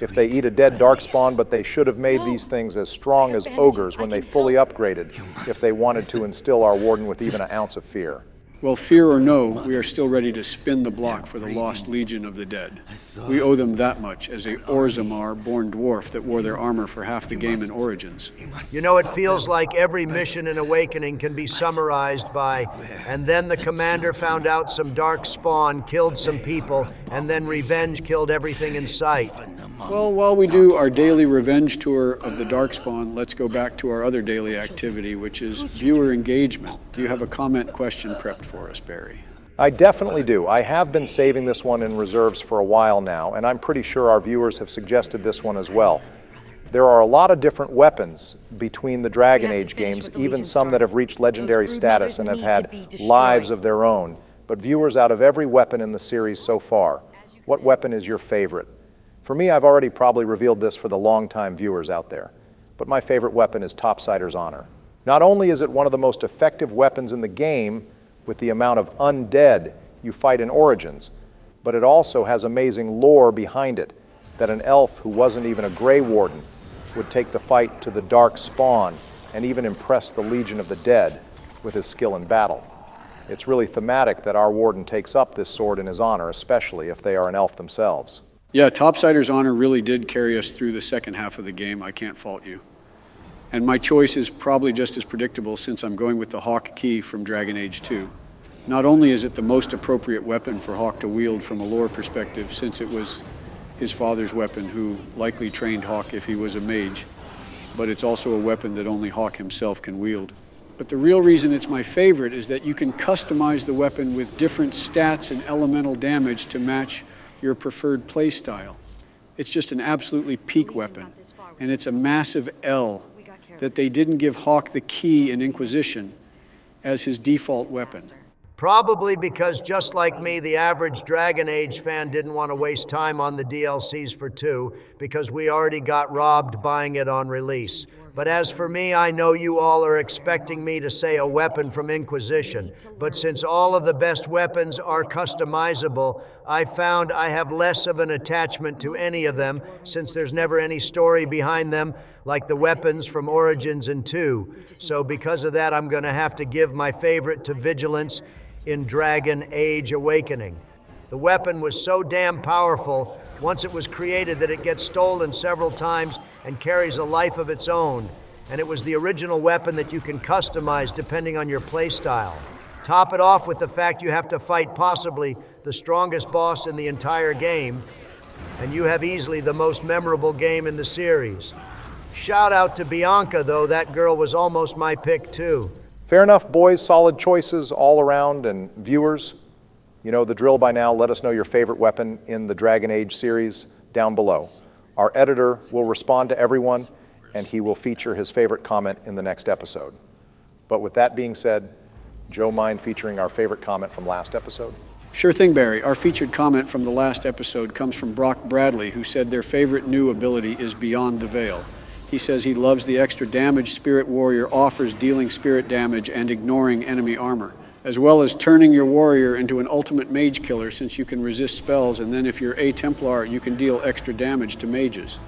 If they eat a dead darkspawn, but they should have made these things as strong as ogres when they fully upgraded, if they wanted to instill our warden with even an ounce of fear. Well, fear or no, we are still ready to spin the block for the lost legion of the dead. We owe them that much as a Orzammar-born dwarf that wore their armor for half the game in Origins. You know, it feels like every mission in Awakening can be summarized by, and then the commander found out some dark spawn, killed some people, and then revenge killed everything in sight. Well, while we do our daily revenge tour of the Darkspawn, let's go back to our other daily activity, which is viewer engagement. Do you have a comment question prepped for us, Barry? I definitely do. I have been saving this one in reserves for a while now, and I'm pretty sure our viewers have suggested this one as well. There are a lot of different weapons between the Dragon Age games, even some that have reached legendary status and have had lives of their own. But viewers, out of every weapon in the series so far, what weapon is your favorite? For me, I've already probably revealed this for the long-time viewers out there, but my favorite weapon is Topsider's Honor. Not only is it one of the most effective weapons in the game with the amount of undead you fight in Origins, but it also has amazing lore behind it, that an elf who wasn't even a Grey Warden would take the fight to the Dark Spawn and even impress the Legion of the Dead with his skill in battle. It's really thematic that our Warden takes up this sword in his honor, especially if they are an elf themselves. Yeah, Topsider's Honor really did carry us through the second half of the game. I can't fault you. And my choice is probably just as predictable since I'm going with the Hawk Key from Dragon Age 2. Not only is it the most appropriate weapon for Hawk to wield from a lore perspective, since it was his father's weapon who likely trained Hawk if he was a mage, but it's also a weapon that only Hawk himself can wield. But the real reason it's my favorite is that you can customize the weapon with different stats and elemental damage to match your preferred play style. It's just an absolutely peak weapon, and it's a massive L that they didn't give Hawk the key in Inquisition as his default weapon. Probably because, just like me, the average Dragon Age fan didn't want to waste time on the DLCs for 2 because we already got robbed buying it on release. But as for me, I know you all are expecting me to say a weapon from Inquisition. But since all of the best weapons are customizable, I found I have less of an attachment to any of them since there's never any story behind them like the weapons from Origins and 2. So because of that, I'm going to have to give my favorite to Vigilance in Dragon Age Awakening. The weapon was so damn powerful once it was created that it gets stolen several times and carries a life of its own. And it was the original weapon that you can customize depending on your playstyle. Top it off with the fact you have to fight possibly the strongest boss in the entire game, and you have easily the most memorable game in the series. Shout out to Bianca, though. That girl was almost my pick, too. Fair enough, boys. Solid choices all around, and viewers, you know the drill by now. Let us know your favorite weapon in the Dragon Age series down below. Our editor will respond to everyone, and he will feature his favorite comment in the next episode. But with that being said, Joe, mind featuring our favorite comment from last episode? Sure thing, Barry. Our featured comment from the last episode comes from Brock Bradley, who said their favorite new ability is Beyond the Veil. He says he loves the extra damage Spirit Warrior offers, dealing spirit damage and ignoring enemy armor, as well as turning your warrior into an ultimate mage killer since you can resist spells, and then if you're a Templar, you can deal extra damage to mages.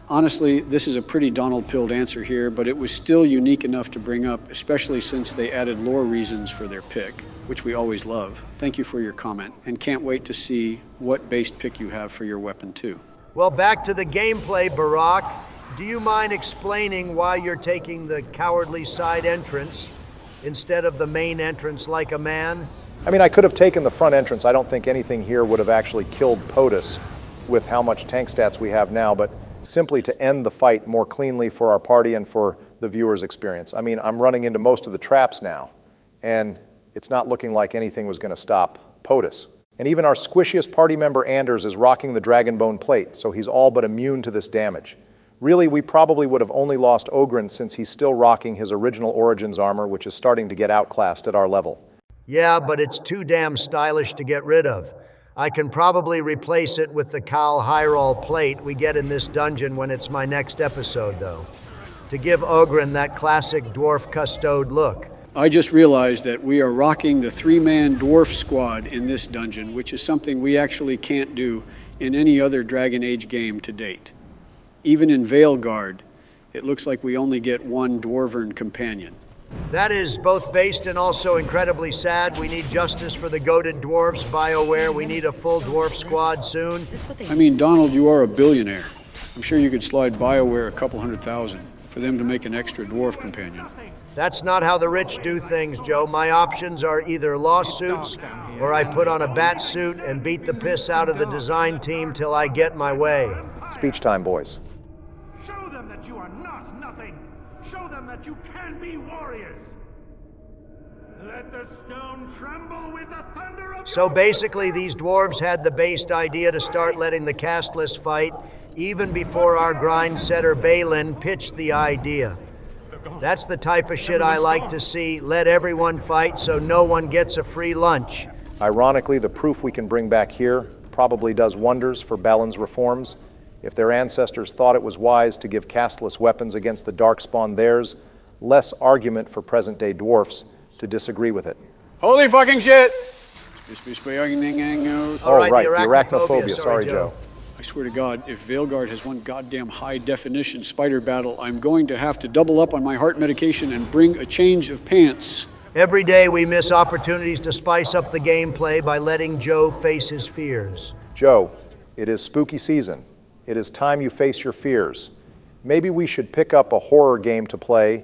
Honestly, this is a pretty Donald-pilled answer here, but it was still unique enough to bring up, especially since they added lore reasons for their pick, which we always love. Thank you for your comment, and can't wait to see what based pick you have for your weapon too. Well, back to the gameplay, Barack. Do you mind explaining why you're taking the cowardly side entrance instead of the main entrance like a man? I mean, I could have taken the front entrance. I don't think anything here would have actually killed POTUS with how much tank stats we have now, but simply to end the fight more cleanly for our party and for the viewer's experience. I mean, I'm running into most of the traps now, and it's not looking like anything was going to stop POTUS. And even our squishiest party member, Anders, is rocking the Dragonbone plate, so he's all but immune to this damage. Really, we probably would have only lost Oghren since he's still rocking his original Origins armor, which is starting to get outclassed at our level. Yeah, but it's too damn stylish to get rid of. I can probably replace it with the Kal'Hirol plate we get in this dungeon when it's my next episode, though, to give Oghren that classic dwarf custode look. I just realized that we are rocking the 3-man dwarf squad in this dungeon, which is something we actually can't do in any other Dragon Age game to date. Even in Veilguard, it looks like we only get one dwarvern companion. That is both based and also incredibly sad. We need justice for the goated dwarves, BioWare. We need a full dwarf squad soon. I mean, Donald, you are a billionaire. I'm sure you could slide BioWare a couple $100,000 for them to make an extra dwarf companion. That's not how the rich do things, Joe. My options are either lawsuits or I put on a bat suit and beat the piss out of the design team till I get my way. Speech time, boys. Show them that you are not nothing. Show them that you can be warriors. Let the stone tremble with the thunder of So basically, these dwarves had the based idea to start letting the castless fight even before our grind setter Balin pitched the idea. That's the type of shit I like to see. Let everyone fight so no one gets a free lunch. Ironically, the proof we can bring back here probably does wonders for Balin's reforms. If their ancestors thought it was wise to give castless weapons against the Darkspawn theirs, less argument for present-day dwarfs to disagree with it. Holy fucking shit! All right, the arachnophobia. Sorry, Joe. I swear to God, if Veilguard has one goddamn high-definition spider battle, I'm going to have to double up on my heart medication and bring a change of pants. Every day we miss opportunities to spice up the gameplay by letting Joe face his fears. Joe, it is spooky season. It is time you face your fears. Maybe we should pick up a horror game to play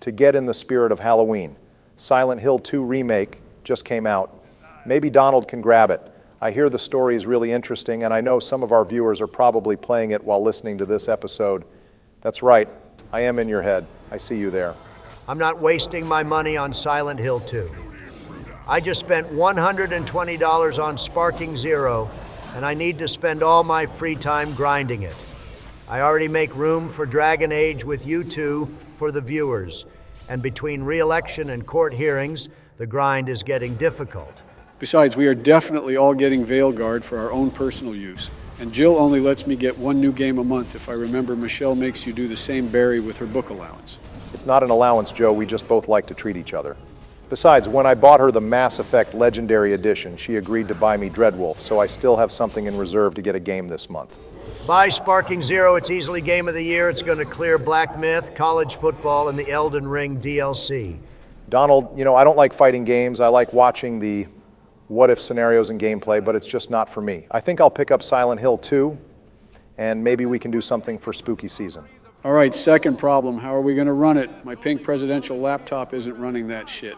to get in the spirit of Halloween. Silent Hill 2 Remake just came out. Maybe Donald can grab it. I hear the story is really interesting, and I know some of our viewers are probably playing it while listening to this episode. That's right, I am in your head. I see you there. I'm not wasting my money on Silent Hill 2. I just spent $120 on Sparking Zero, and I need to spend all my free time grinding it. I already make room for Dragon Age with you two for the viewers, and between re-election and court hearings, the grind is getting difficult. Besides, we are definitely all getting Veilguard for our own personal use. And Jill only lets me get one new game a month if I remember Michelle makes you do the same berry with her book allowance. It's not an allowance, Joe. We just both like to treat each other. Besides, when I bought her the Mass Effect Legendary Edition, she agreed to buy me Dreadwolf, so I still have something in reserve to get a game this month. Buy Sparking Zero. It's easily Game of the Year. It's going to clear Black Myth, college football, and the Elden Ring DLC. Donald, you know, I don't like fighting games. I like watching the what-if scenarios and gameplay, but it's just not for me. I think I'll pick up Silent Hill 2, and maybe we can do something for spooky season. All right, second problem. How are we going to run it? My pink presidential laptop isn't running that shit.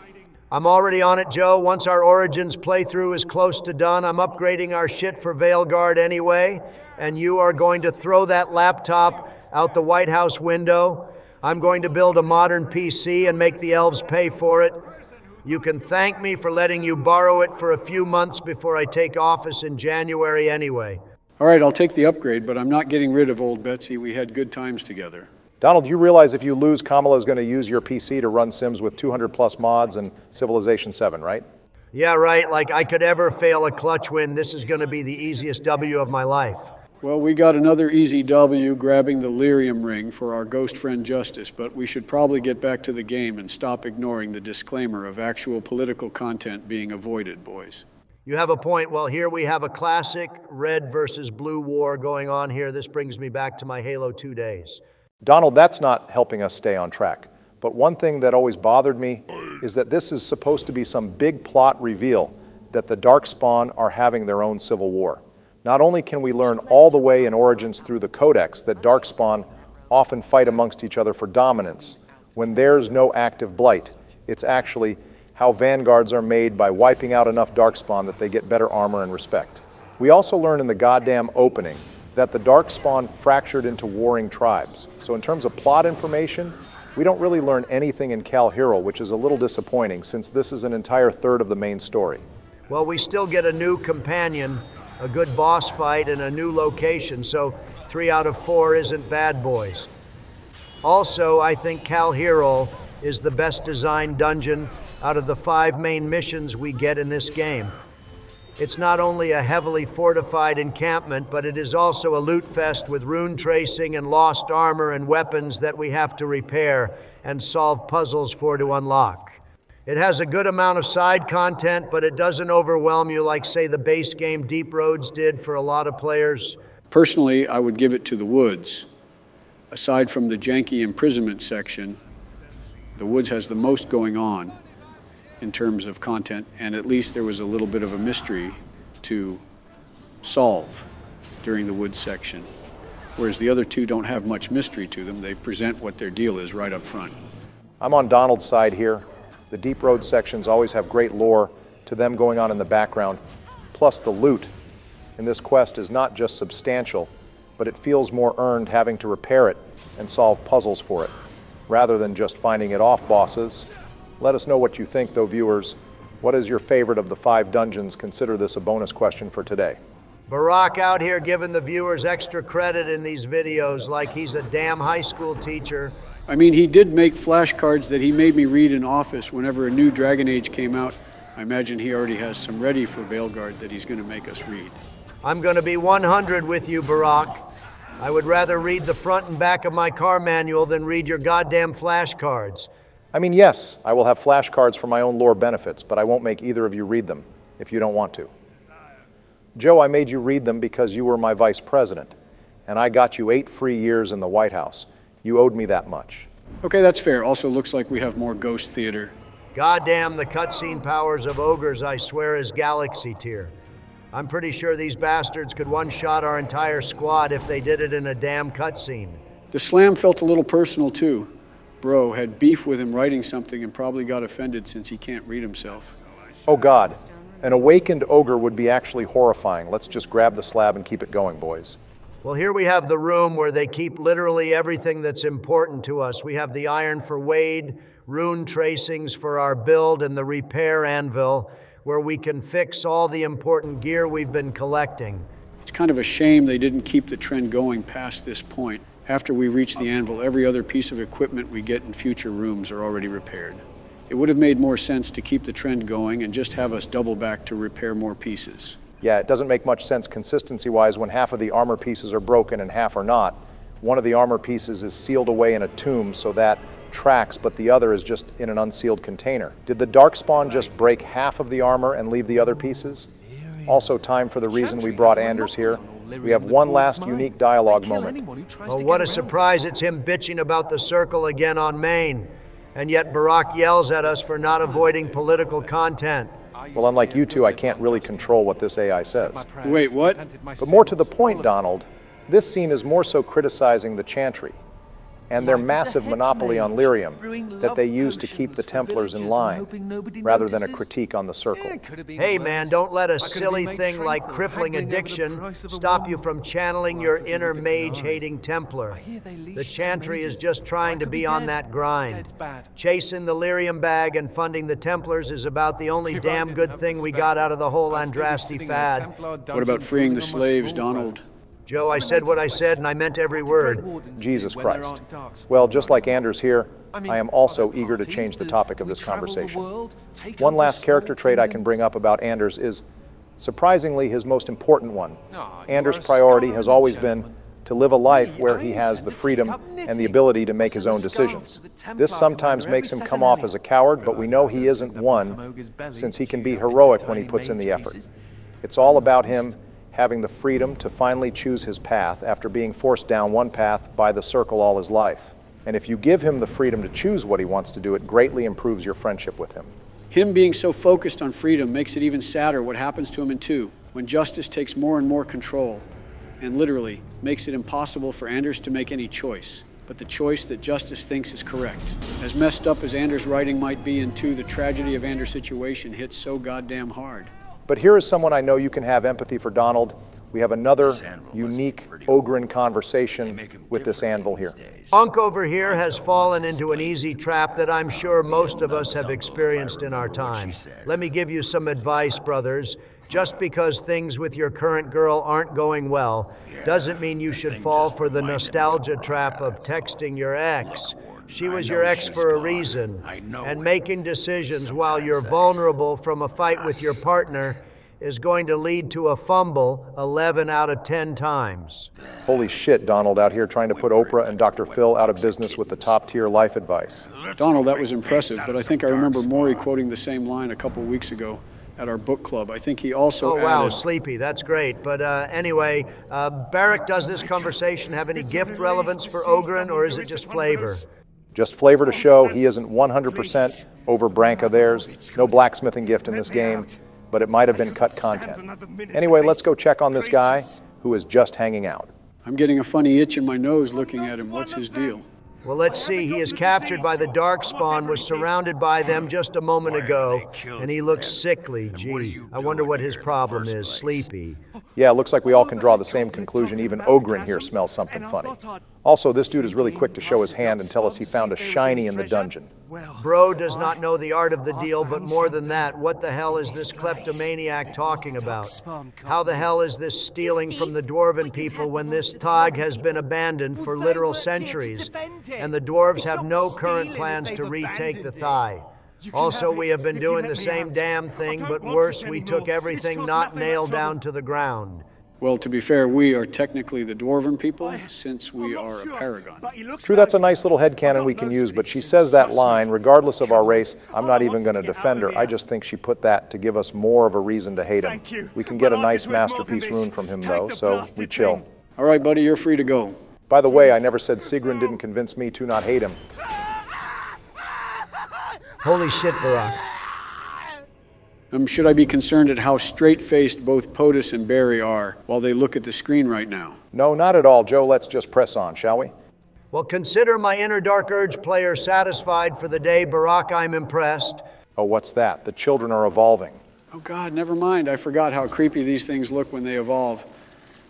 I'm already on it, Joe. Once our Origins playthrough is close to done, I'm upgrading our shit for Veilguard anyway, and you are going to throw that laptop out the White House window. I'm going to build a modern PC and make the elves pay for it. You can thank me for letting you borrow it for a few months before I take office in January anyway. All right, I'll take the upgrade, but I'm not getting rid of old Betsy. We had good times together. Donald, you realize if you lose, Kamala is going to use your PC to run Sims with 200 plus mods and Civilization 7, right? Yeah, right. Like I could ever fail a clutch win, this is going to be the easiest W of my life. Well, we got another easy W grabbing the lyrium ring for our ghost friend Justice, but we should probably get back to the game and stop ignoring the disclaimer of actual political content being avoided, boys. You have a point. Well, here we have a classic red versus blue war going on here. This brings me back to my Halo 2 days. Donald, that's not helping us stay on track. But one thing that always bothered me is that this is supposed to be some big plot reveal that the Darkspawn are having their own civil war. Not only can we learn all the way in Origins through the Codex that Darkspawn often fight amongst each other for dominance, when there's no active blight, it's actually how vanguards are made by wiping out enough Darkspawn that they get better armor and respect. We also learn in the goddamn opening that the Darkspawn fractured into warring tribes. So in terms of plot information, we don't really learn anything in Kal'Hirol, which is a little disappointing since this is an entire third of the main story. Well, we still get a new companion, a good boss fight, and a new location, so 3 out of 4 isn't bad, boys. Also, I think Kal'Hirol is the best designed dungeon out of the 5 main missions we get in this game. It's not only a heavily fortified encampment, but it is also a loot fest with rune tracing and lost armor and weapons that we have to repair and solve puzzles for to unlock. It has a good amount of side content, but it doesn't overwhelm you like, say, the base game Deep Roads did for a lot of players. Personally, I would give it to the Woods. Aside from the janky imprisonment section, the Woods has the most going on in terms of content, and at least there was a little bit of a mystery to solve during the Woods section, whereas the other two don't have much mystery to them. They present what their deal is right up front. I'm on Donald's side here. The Deep Road sections always have great lore to them going on in the background, plus the loot in this quest is not just substantial, but it feels more earned having to repair it and solve puzzles for it, rather than just finding it off bosses. Let us know what you think, though, viewers. What is your favorite of the 5 dungeons? Consider this a bonus question for today. Barack out here giving the viewers extra credit in these videos like he's a damn high school teacher. I mean, he did make flashcards that he made me read in office whenever a new Dragon Age came out. I imagine he already has some ready for Veilguard that he's going to make us read. I'm going to be 100 with you, Barack. I would rather read the front and back of my car manual than read your goddamn flashcards. I mean, yes, I will have flashcards for my own lore benefits, but I won't make either of you read them if you don't want to. Joe, I made you read them because you were my vice president, and I got you 8 free years in the White House. You owed me that much. Okay, that's fair. Also looks like we have more ghost theater. Goddamn, the cutscene powers of ogres, I swear, is galaxy tier. I'm pretty sure these bastards could one-shot our entire squad if they did it in a damn cutscene. The slam felt a little personal, too. Bro had beef with him writing something and probably got offended since he can't read himself. Oh God, an awakened ogre would be actually horrifying. Let's just grab the slab and keep it going, boys. Well, here we have the room where they keep literally everything that's important to us. We have the iron for Wade, rune tracings for our build, and the repair anvil, where we can fix all the important gear we've been collecting. It's kind of a shame they didn't keep the trend going past this point. After we reach the anvil, every other piece of equipment we get in future rooms are already repaired. It would have made more sense to keep the trend going and just have us double back to repair more pieces. Yeah, it doesn't make much sense consistency-wise when half of the armor pieces are broken and half are not. One of the armor pieces is sealed away in a tomb, so that tracks, but the other is just in an unsealed container. Did the Darkspawn just break half of the armor and leave the other pieces? Also time for the reason we brought Anders here. We have one last unique dialogue moment. Oh, what a surprise, it's him bitching about the circle again on Maine. And yet Barack yells at us for not avoiding political content. Well, unlike you two, I can't really control what this AI says. Wait, what? But more to the point, Donald, this scene is more so criticizing the Chantry and their massive monopoly on lyrium that they use to keep the Templars in line, rather than a critique on the Circle. Hey man, don't let a silly thing like crippling addiction stop you from channeling your inner mage-hating Templar. The Chantry is just trying to be on that grind. Chasing the lyrium bag and funding the Templars is about the only damn good thing we got out of the whole Andraste fad. What about freeing the slaves, Donald? Joe, I said what I said, and I meant every word. Jesus Christ. Well, just like Anders here, I am also eager to change the topic of this conversation. One last character trait I can bring up about Anders is, surprisingly, his most important one. Anders' priority has always been to live a life where he has the freedom and the ability to make his own decisions. This sometimes makes him come off as a coward, but we know he isn't one, since he can be heroic when he puts in the effort. It's all about him having the freedom to finally choose his path after being forced down one path by the Circle all his life. And if you give him the freedom to choose what he wants to do, it greatly improves your friendship with him. Him being so focused on freedom makes it even sadder what happens to him in 2, when justice takes more and more control, and literally makes it impossible for Anders to make any choice, but the choice that justice thinks is correct. As messed up as Anders' writing might be in 2, the tragedy of Anders' situation hits so goddamn hard. But here is someone I know you can have empathy for, Donald. We have another unique Ogren conversation with this anvil here. Unk over here has fallen into an easy trap that I'm sure most of us have experienced in our time. Let me give you some advice, brothers. Just because things with your current girl aren't going well doesn't mean you should fall for the nostalgia trap of texting your ex. She was your ex for a reason, and making decisions while you're vulnerable from a fight with your partner is going to lead to a fumble 11 out of 10 times. Holy shit, Donald out here trying to put Oprah and Dr. Phil out of business with the top-tier life advice. Donald, that was impressive, but I think I remember Maury quoting the same line a couple weeks ago at our book club. I think he also added... Oh, wow, Sleepy, that's great. But anyway, Barrick, does this conversation have any gift relevance for Ogren, or is it just flavor? Just flavor to show he isn't 100% over Branka. There's no blacksmithing gift in this game, but it might have been cut content. Anyway, let's go check on this guy who is just hanging out. I'm getting a funny itch in my nose looking at him. What's his deal? Well, let's see. He is captured by the Darkspawn, was surrounded by them just a moment ago, and he looks sickly. Gee, I wonder what his problem is. Sleepy. Yeah, looks like we all can draw the same conclusion. Even Ogren here smells something funny. Also, this dude is really quick to show his hand and tell us he found a shiny in the dungeon. Bro does not know the art of the deal, but more than that, what the hell is this kleptomaniac talking about? How the hell is this stealing from the dwarven people when this Tog has been abandoned for literal centuries, and the dwarves have no current plans to retake the Thai? Also, we have been doing the same damn thing, but worse, we took everything not nailed down to the ground. Well, to be fair, we are technically the dwarven people, since we are a paragon. True, that's a nice little headcanon we can use, but she says that line, regardless of our race. I'm not even going to defend her. I just think she put that to give us more of a reason to hate him. We can get a nice masterpiece rune from him, though, so we chill. All right, buddy, you're free to go. By the way, I never said Sigrun didn't convince me to not hate him. Holy shit, Barack. Should I be concerned at how straight-faced both POTUS and Barry are while they look at the screen right now? No, not at all, Joe. Let's just press on, shall we? Well, consider my inner Dark Urge player satisfied for the day. Barack, I'm impressed. Oh, what's that? The children are evolving. Oh, God, never mind. I forgot how creepy these things look when they evolve.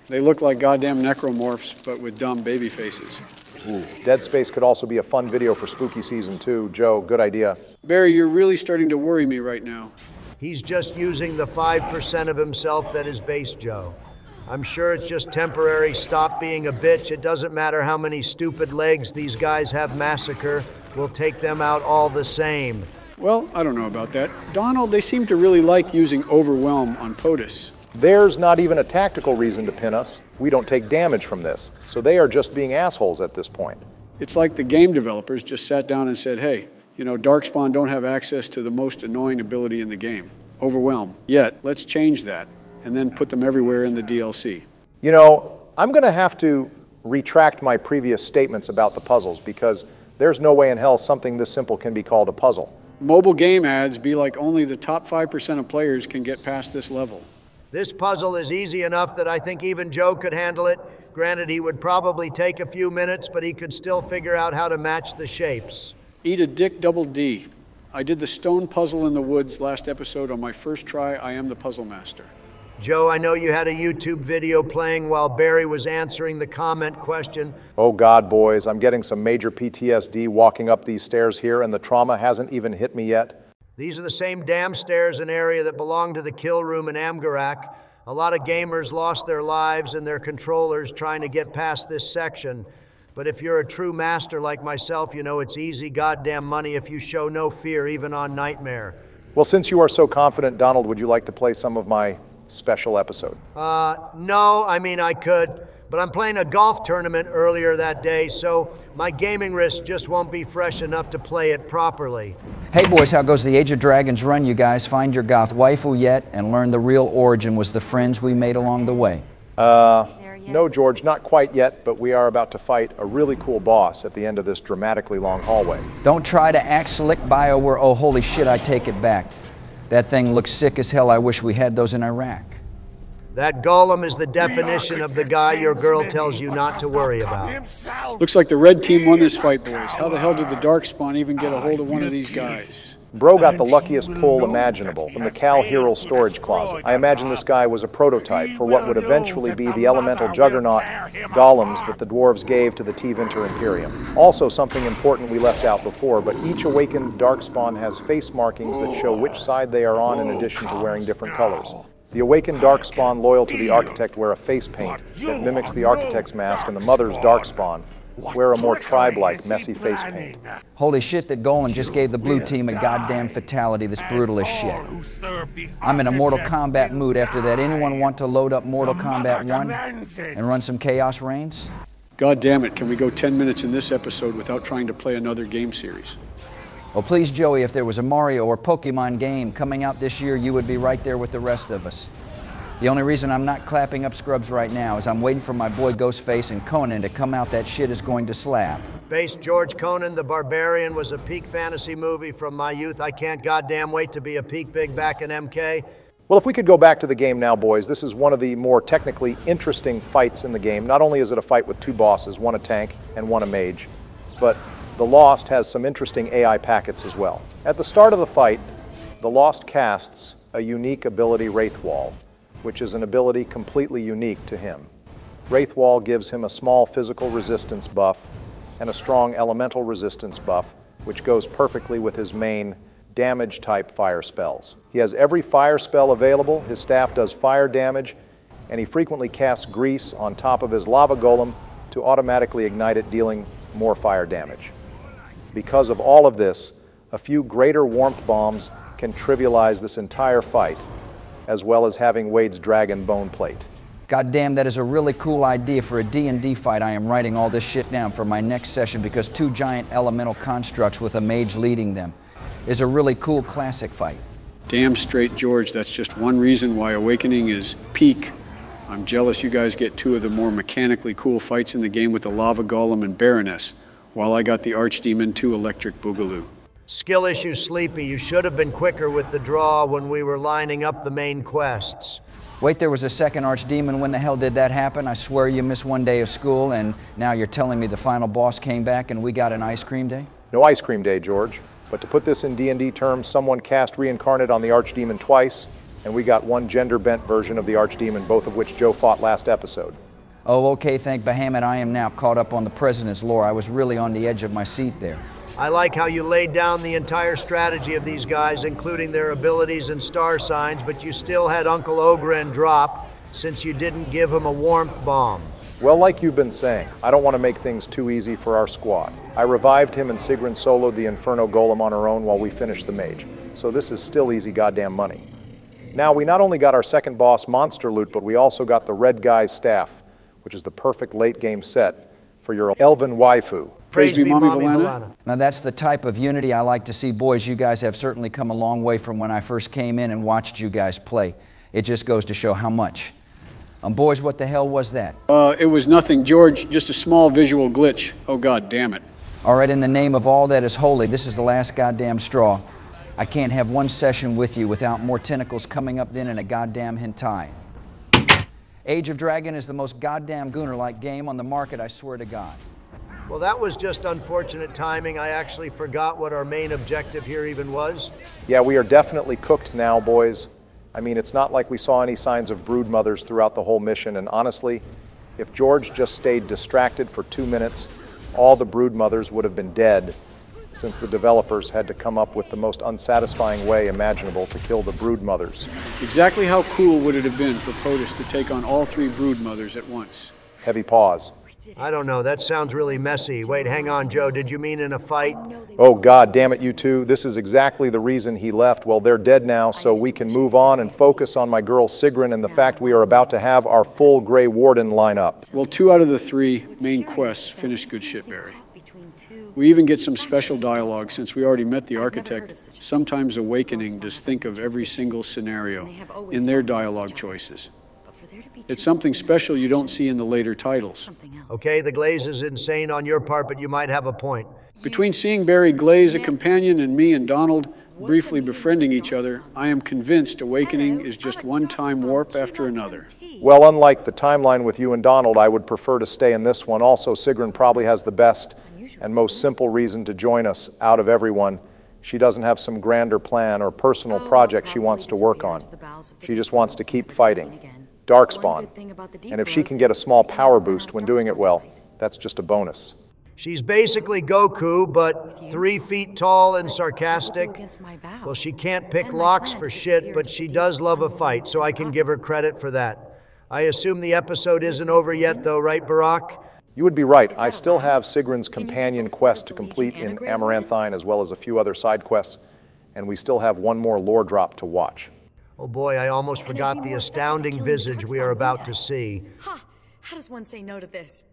They look like goddamn necromorphs, but with dumb baby faces. Ooh. Dead Space could also be a fun video for spooky season 2. Joe, good idea. Barry, you're really starting to worry me right now. He's just using the 5% of himself that is base, Joe. I'm sure it's just temporary. Stop being a bitch. It doesn't matter how many stupid legs these guys have massacre. We'll take them out all the same. Well, I don't know about that. Donald, they seem to really like using Overwhelm on POTUS. There's not even a tactical reason to pin us. We don't take damage from this. So they are just being assholes at this point. It's like the game developers just sat down and said, hey, you know, Darkspawn don't have access to the most annoying ability in the game, Overwhelm. Yet, let's change that, and then put them everywhere in the DLC. You know, I'm going to have to retract my previous statements about the puzzles, because there's no way in hell something this simple can be called a puzzle. Mobile game ads be like only the top 5% of players can get past this level. This puzzle is easy enough that I think even Joe could handle it. Granted, he would probably take a few minutes, but he could still figure out how to match the shapes. Eat a dick double D. I did the stone puzzle in the woods last episode on my first try. I am the puzzle master. Joe, I know you had a YouTube video playing while Barry was answering the comment question. Oh God, boys, I'm getting some major PTSD walking up these stairs here, and the trauma hasn't even hit me yet. These are the same damn stairs and area that belong to the kill room in Amgarak. A lot of gamers lost their lives and their controllers trying to get past this section. But if you're a true master like myself, you know it's easy goddamn money if you show no fear even on Nightmare. Well, since you are so confident, Donald, would you like to play some of my special episode? No, I mean I could, but I'm playing a golf tournament earlier that day, so my gaming wrist just won't be fresh enough to play it properly. Hey boys, how goes the Age of Dragons run, you guys? Find your goth waifu yet and learn the real origin was the friends we made along the way? No, George, not quite yet, but we are about to fight a really cool boss at the end of this dramatically long hallway. Don't try to act slick, BioWare. Oh, holy shit, I take it back. That thing looks sick as hell. I wish we had those in Iraq. That golem is the definition of the guy your girl tells you not to worry about. Looks like the red team won this fight, boys. How the hell did the Darkspawn even get a hold of one of these guys? Bro got the luckiest pull imaginable from the Kal'Hirol storage closet. I imagine this guy was a prototype for what would eventually be the elemental juggernaut golems that the dwarves gave to the Tevinter Imperium. Also something important we left out before, but each awakened Darkspawn has face markings that show which side they are on in addition to wearing different colors. The awakened Darkspawn loyal to the Architect wear a face paint that mimics the Architect's mask, and the Mother's Darkspawn wear a more tribe-like, messy face paint. Holy shit, that golem just gave the blue team a goddamn fatality that's brutal as shit. I'm in a Mortal Kombat mood after that. Anyone want to load up Mortal Kombat 1 and run some Chaos Reigns? God damn it, can we go 10 minutes in this episode without trying to play another game series? Well, please, Joey, if there was a Mario or Pokemon game coming out this year, you would be right there with the rest of us. The only reason I'm not clapping up Scrubs right now is I'm waiting for my boy Ghostface and Conan to come out. That shit is going to slap. Based George Conan the Barbarian was a peak fantasy movie from my youth. I can't goddamn wait to be a peak big back in MK. Well, if we could go back to the game now, boys, this is one of the more technically interesting fights in the game. Not only is it a fight with two bosses, one a tank and one a mage, but the Lost has some interesting AI packets as well. At the start of the fight, the Lost casts a unique ability, Wraithwall, which is an ability completely unique to him. Wraithwall gives him a small physical resistance buff and a strong elemental resistance buff, which goes perfectly with his main damage type fire spells. He has every fire spell available, his staff does fire damage, and he frequently casts grease on top of his lava golem to automatically ignite it, dealing more fire damage. Because of all of this, a few greater warmth bombs can trivialize this entire fight, as well as having Wade's dragon bone plate. God damn, that is a really cool idea for a D&D fight. I am writing all this shit down for my next session because two giant elemental constructs with a mage leading them is a really cool classic fight. Damn straight, George, that's just one reason why Awakening is peak. I'm jealous you guys get two of the more mechanically cool fights in the game with the Lava Golem and Baroness, while I got the Archdemon 2 Electric Boogaloo. Skill issue, Sleepy. You should have been quicker with the draw when we were lining up the main quests. Wait, there was a second Archdemon. When the hell did that happen? I swear you missed one day of school, and now you're telling me the final boss came back and we got an ice cream day? No ice cream day, George. But to put this in D&D terms, someone cast Reincarnate on the Archdemon twice, and we got one gender-bent version of the Archdemon, both of which Joe fought last episode. Oh, okay, thank Bahamut. I am now caught up on the President's lore. I was really on the edge of my seat there. I like how you laid down the entire strategy of these guys, including their abilities and star signs, but you still had Uncle Ogren drop since you didn't give him a warmth bomb. Well, like you've been saying, I don't want to make things too easy for our squad. I revived him and Sigrun soloed the Inferno Golem on her own while we finished the mage. So this is still easy goddamn money. Now, we not only got our second boss monster loot, but we also got the Red Guy's Staff, which is the perfect late game set for your elven waifu. Praise be Mommy Valana. Now that's the type of unity I like to see. Boys, you guys have certainly come a long way from when I first came in and watched you guys play. It just goes to show how much. Boys, what the hell was that? It was nothing, George, just a small visual glitch. Oh, God damn it. All right, in the name of all that is holy, this is the last goddamn straw. I can't have one session with you without more tentacles coming up then in a goddamn hentai. Age of Dragon is the most goddamn gooner-like game on the market, I swear to God. Well, that was just unfortunate timing. I actually forgot what our main objective here even was. Yeah, we are definitely cooked now, boys. I mean, it's not like we saw any signs of brood mothers throughout the whole mission, and honestly, if George just stayed distracted for 2 minutes, all the brood mothers would have been dead, since the developers had to come up with the most unsatisfying way imaginable to kill the brood mothers. Exactly how cool would it have been for POTUS to take on all 3 brood mothers at once? Heavy pause. I don't know, that sounds really messy. Wait, hang on, Joe, did you mean in a fight? Oh, God damn it, you two. This is exactly the reason he left. Well, they're dead now, so we can move on and focus on my girl Sigrun and the fact we are about to have our full Grey Warden lineup. Well, 2 out of the 3 main quests finished good shit, Barry. We even get some special dialogue since we already met the architect. Sometimes Awakening does think of every single scenario in their dialogue choices. It's something special you don't see in the later titles. Okay, the glaze is insane on your part, but you might have a point. Between seeing Barry glaze a companion and me and Donald briefly befriending each other, I am convinced Awakening is just one time warp after another. Well, unlike the timeline with you and Donald, I would prefer to stay in this one. Also, Sigrun probably has the best and most simple reason to join us out of everyone. She doesn't have some grander plan or personal project she wants to work on. She just wants to keep fighting. Darkspawn. And if she can get a small power boost when doing it well, that's just a bonus. She's basically Goku, but 3 feet tall and sarcastic. Well, she can't pick locks for shit, but she does love a fight, so I can give her credit for that. I assume the episode isn't over yet, though, right, Barack? You would be right. I still have Sigrun's companion quest to complete in Amaranthine, as well as a few other side quests, and we still have one more lore drop to watch. Oh boy, I almost forgot the astounding visage we are about to see. Ha! How does one say no to this?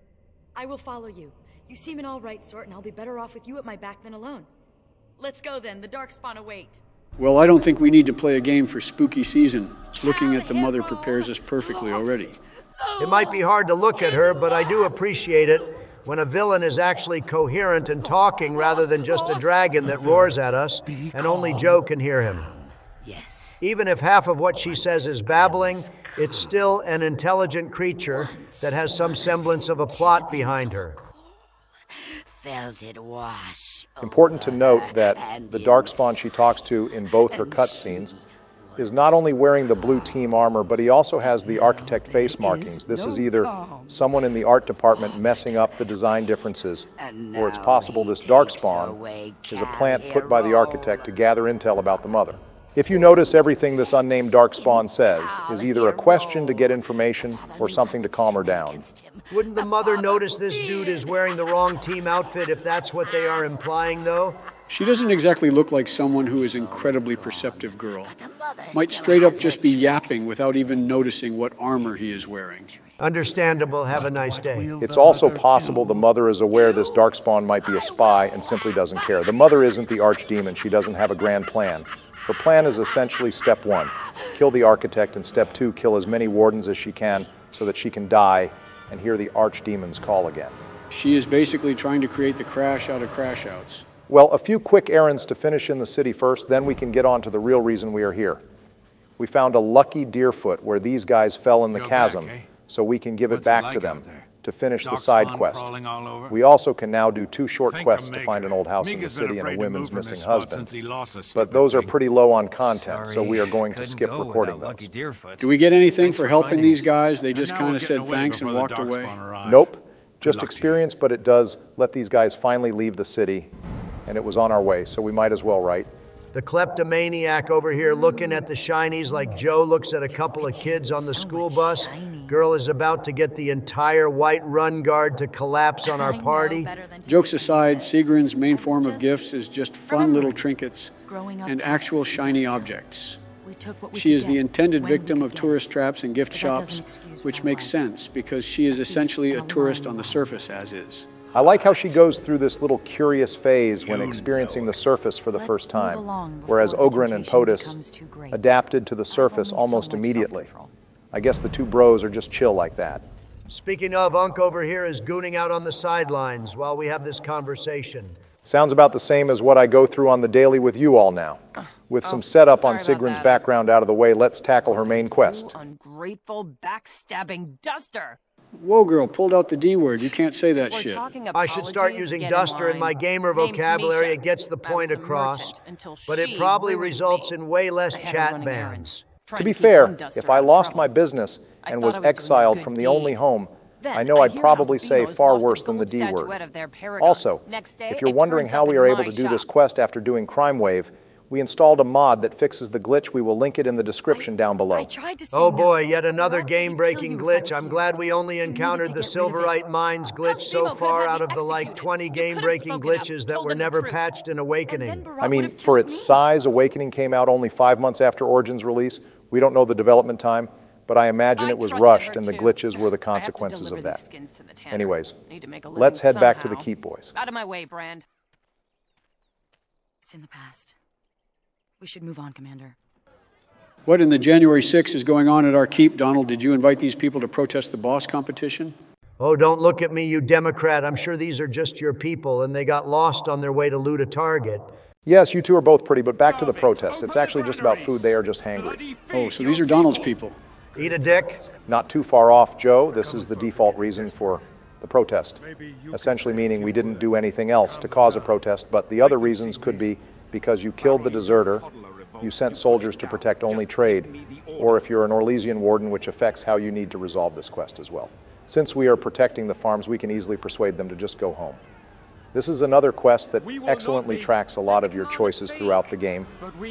I will follow you. You seem an all-right sort, and I'll be better off with you at my back than alone. Let's go then. The Darkspawn await. Well, I don't think we need to play a game for spooky season. Looking at the mother prepares us perfectly already. It might be hard to look at her, but I do appreciate it when a villain is actually coherent and talking rather than just a dragon that roars at us, and only Joe can hear him. Yes. Even if half of what she says is babbling, it's still an intelligent creature that has some semblance of a plot behind her. Felt it wash. Important to note that the Darkspawn she talks to in both her cutscenes is not only wearing the blue team armor, but he also has the architect face markings. This is either someone in the art department messing up the design differences, or it's possible this Darkspawn is a plant put by the architect to gather intel about the mother. If you notice, everything this unnamed Darkspawn says is either a question to get information or something to calm her down. Wouldn't the mother notice this dude is wearing the wrong team outfit if that's what they are implying, though? She doesn't exactly look like someone who is an incredibly perceptive girl. Might straight up just be yapping without even noticing what armor he is wearing. Understandable. Have a nice day. It's also possible the mother is aware this Darkspawn might be a spy and simply doesn't care. The mother isn't the archdemon. She doesn't have a grand plan. Her plan is essentially step 1, kill the architect, and step 2, kill as many wardens as she can so that she can die and hear the archdemon's call again. She is basically trying to create the crash out of crash outs. Well, a few quick errands to finish in the city first, then we can get on to the real reason we are here. We found a lucky deerfoot where these guys fell in the chasm, so we can give it back to them to finish the side quest. We also can now do 2 short quests to find an old house in the city and a woman's missing husband. But those are pretty low on content, so we are going to skip recording those. Do we get anything for helping these guys? They just kind of said thanks and walked away? Nope, just experience, but it does let these guys finally leave the city, and it was on our way, so we might as well, right? The kleptomaniac over here looking at the shinies like Joe looks at a couple of kids on the school bus. Girl is about to get the entire White Run Guard to collapse on our party. Jokes aside, Sigrun's main form of gifts is just fun little trinkets and actual shiny objects. She is the intended victim of tourist traps and gift shops, which makes sense because she is essentially a tourist on the surface as is. I like how she goes through this little curious phase when experiencing the surface for the first time, whereas Oghren and POTUS adapted to the surface almost immediately. I guess the 2 bros are just chill like that. Speaking of, Unk over here is gooning out on the sidelines while we have this conversation. Sounds about the same as what I go through on the daily with you all now. With some setup on Sigrun's background out of the way, let's tackle her main quest. Ungrateful, backstabbing duster! Whoa, girl, pulled out the D word. You can't say that shit. I should start using duster in my gamer vocabulary. It gets the point across, but it probably results in way less chat bans. To be fair, if I lost my business and was exiled from the only home, I know I'd probably say far worse than the D word. Also, if you're wondering how we are able to do this quest after doing Crime Wave, we installed a mod that fixes the glitch. We will link it in the description down below. Oh boy, yet another game-breaking glitch. I'm glad we only encountered the Silverite Mines glitch so far out of the like 20 game-breaking glitches that were never patched in Awakening. I mean, for its size, Awakening came out only 5 months after Origin's release. We don't know the development time, but I imagine it was rushed and the glitches were the consequences of that. Anyways, let's head back to the Keep, boys. Out of my way, Brand. It's in the past. We should move on, Commander. What in the January 6th is going on at our keep, Donald? Did you invite these people to protest the boss competition? Oh, don't look at me, you Democrat. I'm sure these are just your people, and they got lost on their way to loot a target. Yes, you two are both pretty, but back to the protest. It's actually just about food. They are just hangry. Oh, so these are Donald's people. Eat a dick? Not too far off, Joe. This is the default reason for the protest. Essentially meaning we didn't do anything else to cause a protest, but the other reasons could be because you killed the deserter, you sent soldiers to protect only trade, or if you're an Orlesian warden, which affects how you need to resolve this quest as well. Since we are protecting the farms, we can easily persuade them to just go home. This is another quest that excellently tracks a lot of your choices throughout the game.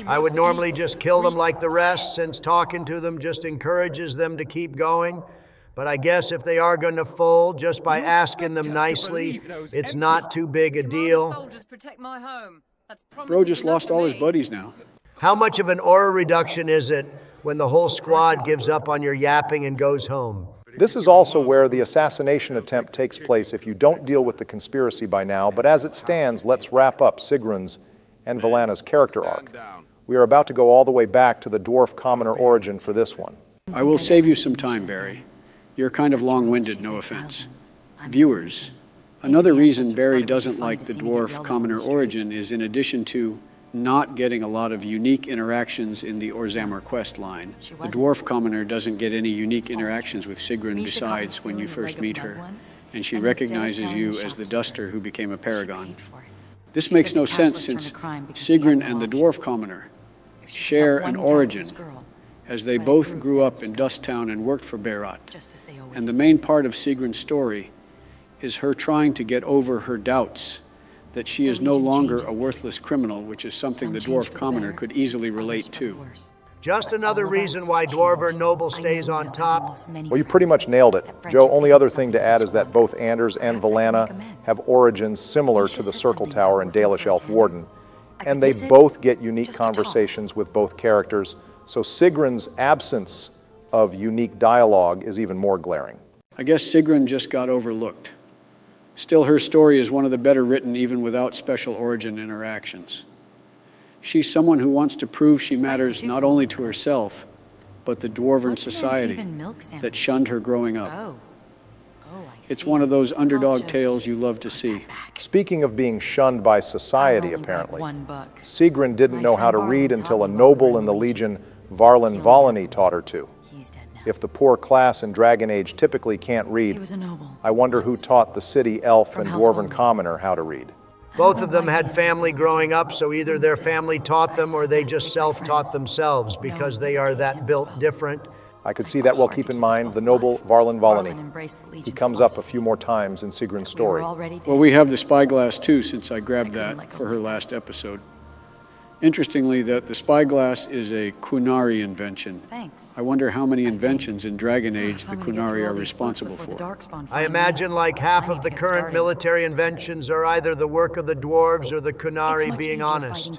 I would normally just kill them like the rest, since talking to them just encourages them to keep going. But I guess if they are going to fold, just by asking them nicely, it's not too big a deal. Bro just lost all his buddies now. How much of an aura reduction is it when the whole squad gives up on your yapping and goes home. This is also where the assassination attempt takes place if you don't deal with the conspiracy by now, but as it stands, let's wrap up Sigrun's and Valana's character arc. We are about to go all the way back to the dwarf commoner origin for this one. I will save you some time, Barry. You're kind of long-winded, no offense. Viewers, another reason Barry doesn't like the dwarf commoner origin is, in addition to not getting a lot of unique interactions in the Orzammar quest line, the dwarf commoner doesn't get any unique interactions with Sigrun besides when you first meet her, and she recognizes you as the duster who became a paragon. This makes no sense since Sigrun and the dwarf commoner share an origin, as they both grew up in Dusttown and worked for Berat. And the main part of Sigrun's story is her trying to get over her doubts that she is no longer a worthless criminal, which is something the dwarf commoner could easily relate to. Just another reason why dwarvern noble stays on top. Well, you pretty much nailed it. Joe, only other thing to add is that both Anders and Valana have origins similar to the Circle Tower and Dalish Elf Warden, and they both get unique conversations with both characters, so Sigrun's absence of unique dialogue is even more glaring. I guess Sigrun just got overlooked. Still, her story is one of the better written even without special origin interactions. She's someone who wants to prove she matters not only to herself, but the dwarven society that shunned her growing up. It's one of those underdog tales you love to see. Speaking of being shunned by society, apparently, Sigrun didn't know how to read until a noble in the Legion, Varlin Volany, taught her to. If the poor class in Dragon Age typically can't read, I wonder who taught the city elf and dwarven commoner how to read. Both of them had family growing up, so either their family taught them or they just self-taught themselves because they are that built different. I could see that well. Keep in mind the noble Varlin Volany. He comes up a few more times in Sigrun's story. Well, we have the spyglass too, since I grabbed that for her last episode. Interestingly, the spyglass is a Qunari invention. I wonder how many inventions in Dragon Age the Qunari are responsible for. I imagine like half of the current military inventions are either the work of the dwarves or the Qunari, being honest.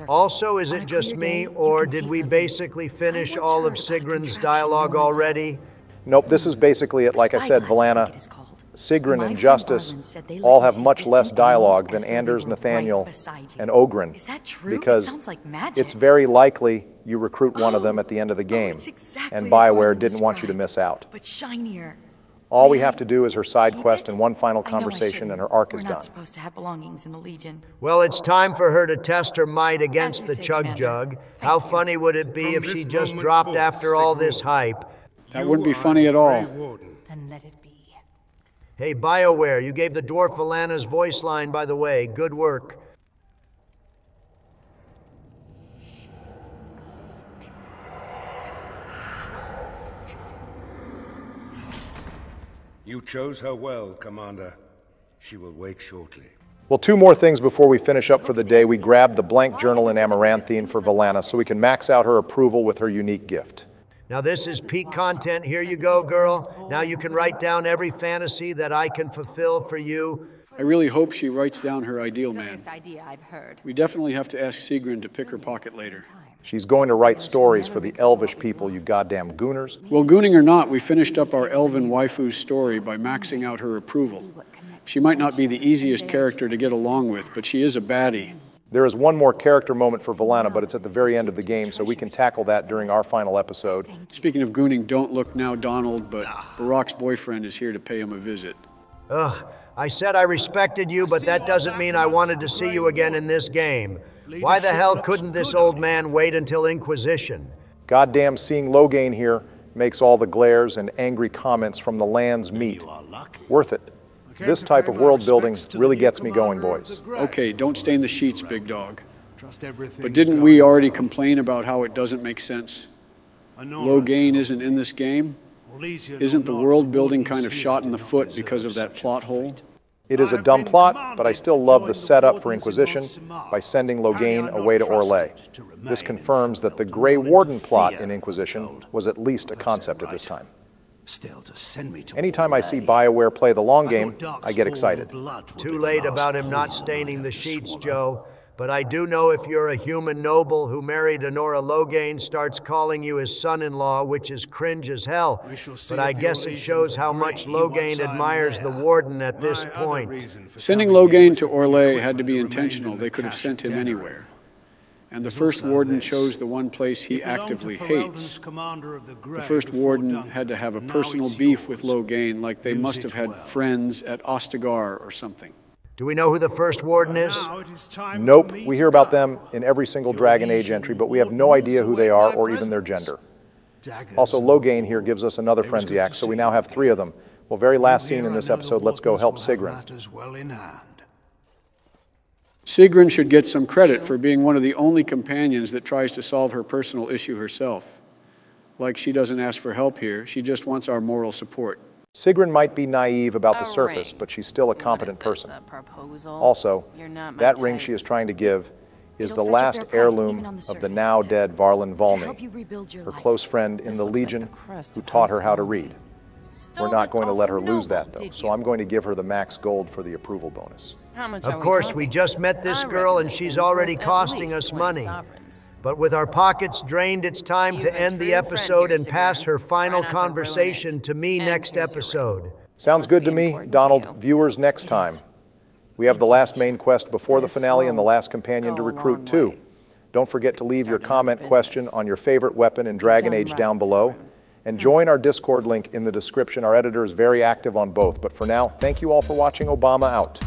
Also, is it just me, or did we basically finish all of Sigrun's dialogue already? Nope, this is basically it. Like I said, Valana, Sigrun and Justice all have much less dialogue than Anders, Nathaniel, and Oghren, because it's very likely you recruit one of them at the end of the game, and BioWare didn't want you to miss out. All we have to do is her side quest and one final conversation, and her arc is done. Well, it's time for her to test her might against the Chug Jug. How funny would it be if she just dropped after all this hype? That wouldn't be funny at all. Then let it be. Hey, BioWare, you gave the dwarf Valana's voice line, by the way. Good work. You chose her well, Commander. She will wake shortly. Well, two more things before we finish up for the day. We grabbed the blank journal in Amaranthine for Valana so we can max out her approval with her unique gift. Now this is peak content. Here you go, girl. Now you can write down every fantasy that I can fulfill for you. I really hope she writes down her ideal man. We definitely have to ask Sigrun to pick her pocket later. She's going to write stories for the elvish people, you goddamn gooners. Well, gooning or not, we finished up our elven waifu's story by maxing out her approval. She might not be the easiest character to get along with, but she is a baddie. There is one more character moment for Valana, but it's at the very end of the game, so we can tackle that during our final episode. Speaking of gooning, don't look now, Donald, but Barack's boyfriend is here to pay him a visit. Ugh, I said I respected you, but that doesn't mean I wanted to see you again in this game. Why the hell couldn't this old man wait until Inquisition? Goddamn, seeing Loghain here makes all the glares and angry comments from the lands meet. Worth it. This type of world building really gets me going, boys. Okay, don't stain the sheets, big dog. But didn't we already complain about how it doesn't make sense? Loghain isn't in this game? Isn't the world building kind of shot in the foot because of that plot hole? It is a dumb plot, but I still love the setup for Inquisition by sending Loghain away to Orlais. This confirms that the Grey Warden plot in Inquisition was at least a concept at this time. Anytime I see BioWare play the long game, I get excited. Too late about him not staining the sheets, Joe. but I do know if you're a human noble who married Honora Loghain starts calling you his son-in-law, which is cringe as hell. But I guess it shows how much Loghain admires the Warden at this point. Sending Loghain to Orlais had to be intentional. They could have sent him anywhere. And the First Warden chose the one place he actively hates. The First Warden had to have a personal beef with Loghain, like they must have had friends at Ostagar or something. Do we know who the First Warden is? Nope. We hear about them in every single Dragon Age entry, but we have no idea who they are or even their gender. Also, Loghain here gives us another frenzy axe, so we now have 3 of them. Well, very last scene in this episode, let's go help Sigrun. Sigrun should get some credit for being one of the only companions that tries to solve her personal issue herself. Like she doesn't ask for help here, she just wants our moral support. Sigrun might be naive about the surface, but she's still a competent person. Also, that ring she is trying to give is the last heirloom of the now dead Varlin Volney, her close friend in the Legion who taught her how to read. We're not going to let her lose that, though, so I'm going to give her the max gold for the approval bonus. Of course, we just met this girl and she's already costing us money. But with our pockets drained, it's time to end the episode and pass her final conversation to me next episode. Sounds good to me, Donald. Viewers, next time. We have the last main quest before the finale and the last companion to recruit, too. Don't forget to leave your comment question on your favorite weapon in Dragon Age down below. And join our Discord link in the description. Our editor is very active on both. But for now, thank you all for watching. Obama out.